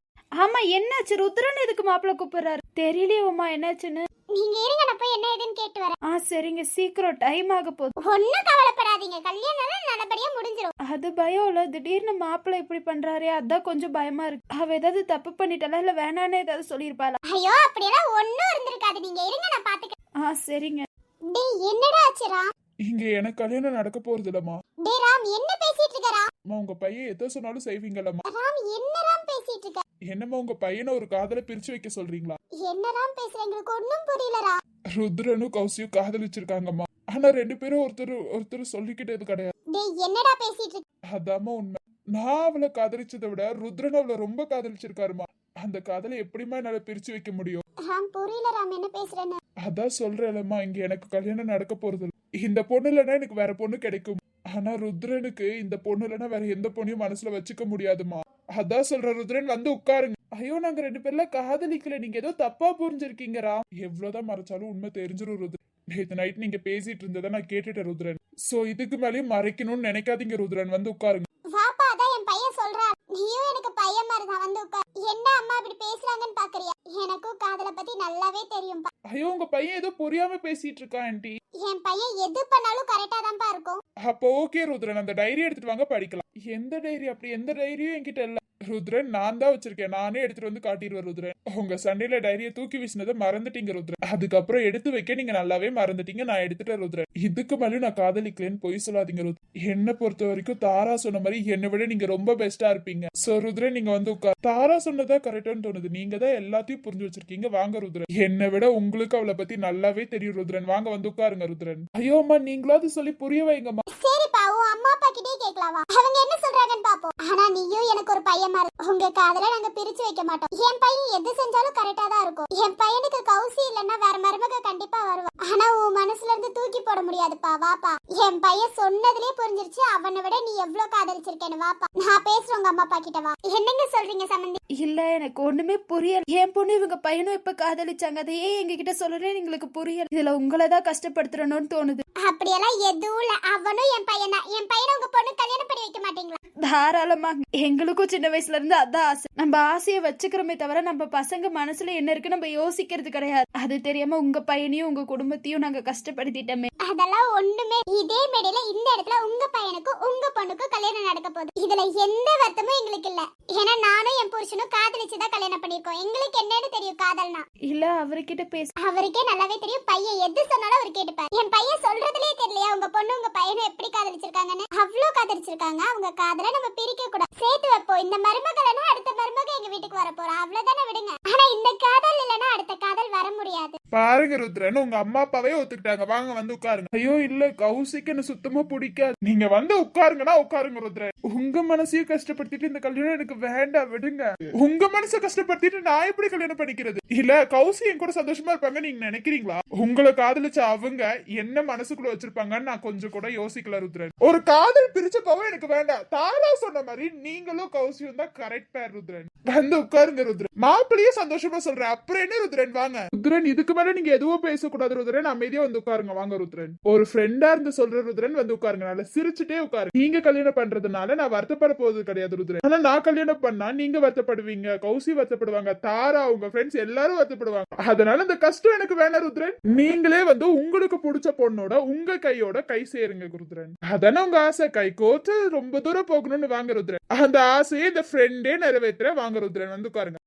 ஆமா என்னாச்சு? ருத்ரன் எதுக்கு மாப்பிள்ள கூப்பிடுறாரு தெரியலையே உமா, என்னாச்சுன்னு? நீங்க இருங்க, நான் போய் என்ன ஏதுன்னு கேட்டு வரேன். சரிங்க, சீக்கிரம் டைம் ஆக போகுது. ஒண்ணும் கவலைப்படாதீங்க, கல்யாணம் நல்லபடியா முடிஞ்சிரும். அது பயம் இல்ல, திடீர்னு மாப்பிள்ள இப்படி பண்றாரே, அதான் கொஞ்சம் பயமா இருக்கு. அவ ஏதாவது தப்பு பண்ணிட்டாலா இல்ல வேணான்னு ஏதாவது சொல்லிருப்பாளா? ஐயோ, அப்படியெல்லாம் ஒண்ணும் இருந்திருக்காது, நீங்க இருங்க, நான் பாத்துக்கிறேன். சரிங்க. டேய், என்னடா ஆச்சு ராம்? இங்க எனக்கு கல்யாணம் நடக்க போறது இல்லம்மா. டேய் ராம், என்ன பேசிட்டு இருக்க ராம்? உங்க பையன் எதை சொன்னாலும் செய்வீங்களம்மா. ராம், என்ன ராம் பேசிட்டு இருக்க? என்னம்மா, உங்க பையனை ஒரு காதல பிரிச்சு வைக்க சொல்றீங்களா? என்ன ராம் பேசுற, எங்களுக்கு ஒண்ணும் புரியல ராம். ருத்ரனும் கௌசியும் காதலிச்சிருக்காங்கம்மா. ஆனா ரெண்டு பேரும் ஒருத்தர் சொல்லிக்கிட்டது கிடையாது. டேய், என்னடா பேசிட்டு இருக்க? அதாம்மா உண்மை. நான் அவளை காதலிச்சதை விட ருத்ரன் அவளை ரொம்ப காதலிச்சிருக்காருமா. அந்த காதலை எப்படிமா என்னால பிரிச்சு வைக்க முடியும்? ராம், புரியல ராம், என்ன பேசுறேன்னு. அதான் சொல்றேன்லம்மா, இங்க எனக்கு கல்யாணம் நடக்க போறது இல்ல. இந்த பொண்ணு இல்லைன்னா எனக்கு வேற பொண்ணு கிடைக்கும். ஆனா ருத்ரனுக்கு இந்த பொண்ணு இல்லைன்னா வேற எந்த பொண்ணையும் மனசுல வச்சுக்க முடியாதுமா. அதான் சொல்ற. ருத்ரன் வந்து உட்காருங்க. ஐயோ, நாங்க ரெண்டு பேர்ல காதலிக்கல, நீங்க ஏதோ தப்பா புரிஞ்சிருக்கீங்கரா. எவ்வளவுதான் மறைச்சாலும் உண்மை தெரிஞ்சிரும் ருத்ரன். நேத்து நைட் நீங்க பேசிட்டு இருந்ததை நான் கேட்டுட்டேன் ருத்ரன். சோ இதுக்கு மேலயும் மறைக்கணும்னு நினைக்காதீங்க ருத்ரன், வந்து உட்காருங்க. வாப்பா, அதான் என் பையன் சொல்றான். நீயும் எனக்கு பையன் மாதிரி தான், வந்து உட்கார். என்ன அம்மா இப்படி பேசுறாங்கன்னு பாக்குறியா? எனக்கும் காதலை பத்தி நல்லாவே தெரியும்பா. ஐயோ, உங்க பையன் ஏதோ புரியாம பேசிட்டு இருக்கா ஆண்டி. என் பையன் எது பண்ணாலும் கரெக்டா தான்ப்பா இருக்கும். அப்போ ஓகே ருத்ரன், அந்த டைரி எடுத்துட்டு வாங்க, படிக்கலாம். எந்த டைரி? அப்படி எந்த டைரியும் என்கிட்ட இல்ல ருத்ரன். நான் தான் வச்சிருக்கேன், நானே எடுத்துட்டு வந்து காட்டிடுவேன் ருத்ரன். உங்க சண்டையில டைரியை தூக்கி வீசினதை மறந்துட்டீங்க ருத்ரன். அதுக்கப்புறம் எடுத்து வைக்க நீங்க நல்லாவே மறந்துட்டீங்க. நான் எடுத்துட்டேன் ருத்ரன். இதுக்கு மேலும் நான் காதலிக்கலன்னு பொய் சொல்லாதீங்க ருத்ரன். என்ன பொறுத்த வரைக்கும் தாரா சொன்ன மாதிரி என்னை விட நீங்க ரொம்ப பெஸ்டா இருப்பீங்க. சோ ருத்ரன், நீங்க வந்து உட்கார். தாரா சொன்னதா கரெக்டான்னு தோணுது. நீங்க தான் எல்லாத்தையும் புரிஞ்சு வச்சிருக்கீங்க. வாங்க ருத்ரன். என்னை விட உங்களுக்கு அவளை பத்தி நல்லாவே தெரியும் ருத்ரன். வாங்க வந்து உட்காருங்க ருத்ரன். ஐயோ அம்மா, நீங்களாவது சொல்லி புரிய வைங்கம்மா. சரிப்பா, உன் அம்மா அப்பா கிட்டே கேட்கலாமா, அவங்க என்ன சொல்றாங்கன்னு பாப்போம். ஆனா நீயும் எனக்கு ஒரு பையன் மாதிரி. உங்க காதல நாங்க பிரிச்சு வைக்க மாட்டோம். என் பையன் எது செஞ்சாலும் கரெக்டா தான் இருக்கும். என் பையனுக்கு கௌசி இல்லன்னா வேற மருமக கண்டிப்பா வருவா. ஆனா உன் மனசுல இருந்து தூக்கி போட முடியாதுப்பா. வாப்பா, என் பையன் சொன்னதுலயே புரிஞ்சிருச்சு அவனை விட நீ எவ்வளவு காதலிச்சிருக்கேன்னு. வாப்பா, நான் பேசுறேன் உங்க அம்மா அப்பா கிட்ட. வா. என்னங்க சொல்றீங்க சம்பந்தி? இல்ல, எனக்கு ஒண்ணுமே புரியல. என் பொண்ணு இவங்க பையனும் இப்ப காதலிச்சாங்க, அதையே எங்ககிட்ட சொல்றேன், எங்களுக்கு புரியல. இதுல உங்களதான் கஷ்டப்படுத்துறணும்னு தோணுது. அப்படியெல்லாம் எதுவும் இல்ல. அவனும் என் பையன் தான். என் பையனை உங்க பொண்ணு கல்யாணம் பண்ணி வைக்க மாட்டீங்களா? தாராளமா. எங்களுக்கும் சின்ன வயசுல இருந்து அதான் ஆசை. நம்ம ஆசையை வச்சுக்கிறோமே தவிர நம்ம பசங்க மனசுல என்ன இருக்கு நம்ம யோசிக்கிறது கிடையாது. அது தெரியாம உங்க பையனையும் உங்க குடும்பத்தையும் நாங்க கஷ்டப்படுத்திட்டோமே. அதெல்லாம் ஒண்ணுமே. இதே மேடையில இந்த இடத்துல உங்க பையனுக்கும் உங்க பொண்ணுக்கும் கல்யாணம் நடக்க போகுது. இதுல எந்த வருத்தமும் எங்களுக்கு இல்ல. ஏன்னா நானும் என் புருஷனும் காதலிச்சுதான் கல்யாணம் பண்ணிருக்கோம். எங்களுக்கு என்னன்னு தெரியும் காதல்னா. இல்ல, அவர்கிட்ட பேச அவருக்கே நல்லாவே தெரியும். பையன் எது சொன்னாலும் அவர் கேட்டுப்பாரு. என் பையன் சொல்றதுலயே தெரியலையா உங்க பொண்ணு உங்க பையனும் எப்படி காதலிச்சிருக்காங்கன்னு? அவ்வளவு காதலிச்சிருக்காங்க. அவங்க காதலை நம்ம பிரிக்க கூடாது, சேர்த்து வைப்போம். இந்த மருமகளனா அடுத்த மருமக எங்க வீட்டுக்கு வர போறா, அவ்வளவுதானே, விடுங்க. ஆனா இந்த காதல் இல்லனா அடுத்த காதல் வர முடியாது. பாருங்க ருத்ரன், உங்க அம்மா அப்பாவே ஒத்துக்கிட்டாங்க. வாங்க வந்து உட்காருங்க. ஐயோ இல்ல, கௌசிக்கு என்ன சுத்தமா பிடிக்காது. நீங்க வந்து உட்காருங்கன்னா உட்காருங்க ருத்ரன். உங்க மனசையும் கஷ்டப்படுத்திட்டு இந்த கல்யாணம் எனக்கு வேண்டாம், விடுங்க. உங்க மனசை கஷ்டப்படுத்திட்டு நான் எப்படி கல்யாணம் பண்ணிக்கிறது? இல்ல கௌசி என் கூட சந்தோஷமா இருப்பாங்க நீங்க நினைக்கிறீங்களா? உங்களை காதலிச்ச அவங்க என்ன மனசுக்குள்ள வச்சிருப்பாங்கன்னு நான் கொஞ்சம் கூட யோசிக்கல ருத்ரன். ஒரு காதல் பிரிச்ச பவன் எனக்கு வேண்டாம். தாரா சொன்ன மாதிரி நீங்களும் கௌசியும் தான் கரெக்ட் பேர் ருத்ரன். வந்து உட்காருங்க ருத்ரன். மாப்பிள்ளையே சந்தோஷமா சொல்றேன், அப்புறம் என்ன ருத்ரன்? வாங்க ருத்ரன், இதுக்கு மேல நீங்க எதுவும் பேசக்கூடாது ருத்ரன். அமைதியா வந்து உட்காருங்க. வாங்க ருத்ரன், ஒரு ஃப்ரெண்டா இருந்து சொல்ற ருத்ரன், வந்து உட்காருங்க. நல்லா சிரிச்சுட்டே உட்காருங்க. நீங்க கல்யாணம் பண்றதுனால நான் வருத்தப்பட போவது கிடையாது ருத்ரன். ஆனா நான் கல்யாணம் பண்ணா நீங்க வருத்தப்படுவீங்க, கௌசி வருத்தப்படுவாங்க, தாரா உங்க ஃப்ரெண்ட்ஸ் எல்லாரும் வருத்தப்படுவாங்க. அதனால இந்த கஷ்டம் எனக்கு வேணாம் ருத்ரன். நீங்களே வந்து உங்களுக்கு பிடிச்ச பொண்ணோட உங்க கையோட கை சேருங்க ருத்ரன். அதானே உங்க ஆசை. கை கோர்த்து ரொம்ப தூரம் போகணும்னு வாங்க ருத்ரன். அந்த ஆசையை இந்த ஃப்ரெண்டே நிறைவேற்ற வாங்க ருத்ரன். வந்து உட்காருங்க.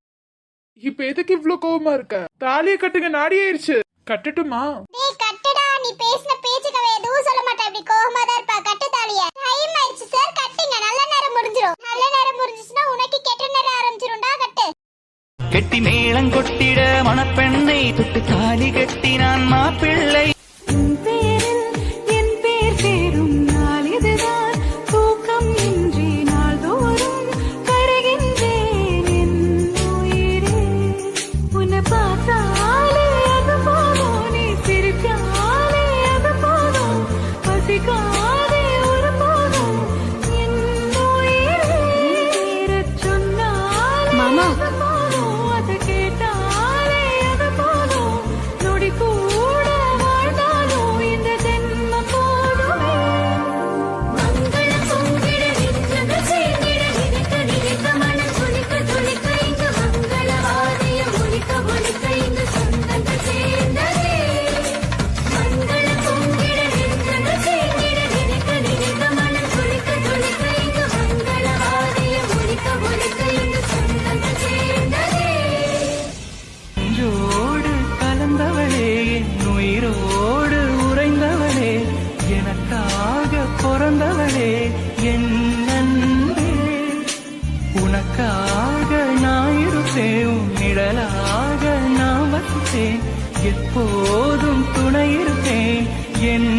இப்ப எதுக்கு இவ்வளவு கோவமா இருக்க? தாலியை கட்டுங்க, நாடி ஆயிருச்சு. கட்டட்டுமா? டேய் கட்டுடா, நீ பேசின பேச்சுக்கு அவ எதுவும் சொல்ல மாட்டா, இப்படி கோவமா தான் இருப்பா. கட்டு தாலிய. டைம் ஆயிடுச்சு சார், கட்டுங்க. நல்ல நேரம் முடிஞ்சிரும். நல்ல நேரம் முடிஞ்சிச்சுனா உனக்கு கெட்ட நேரம் ஆரம்பிச்சிரும்டா. கட்டு. கெட்டி மேளம் கொட்டிட மணப்பெண்ணை தொட்டு தாலி கட்டினான் மாப்பிள்ளை. பிறந்தவளே என் அன்பே, உனக்காக நான் இருப்பேன், உன் நிழலாக நான் வசிப்பேன், எப்போதும் துணை இருப்பேன் என்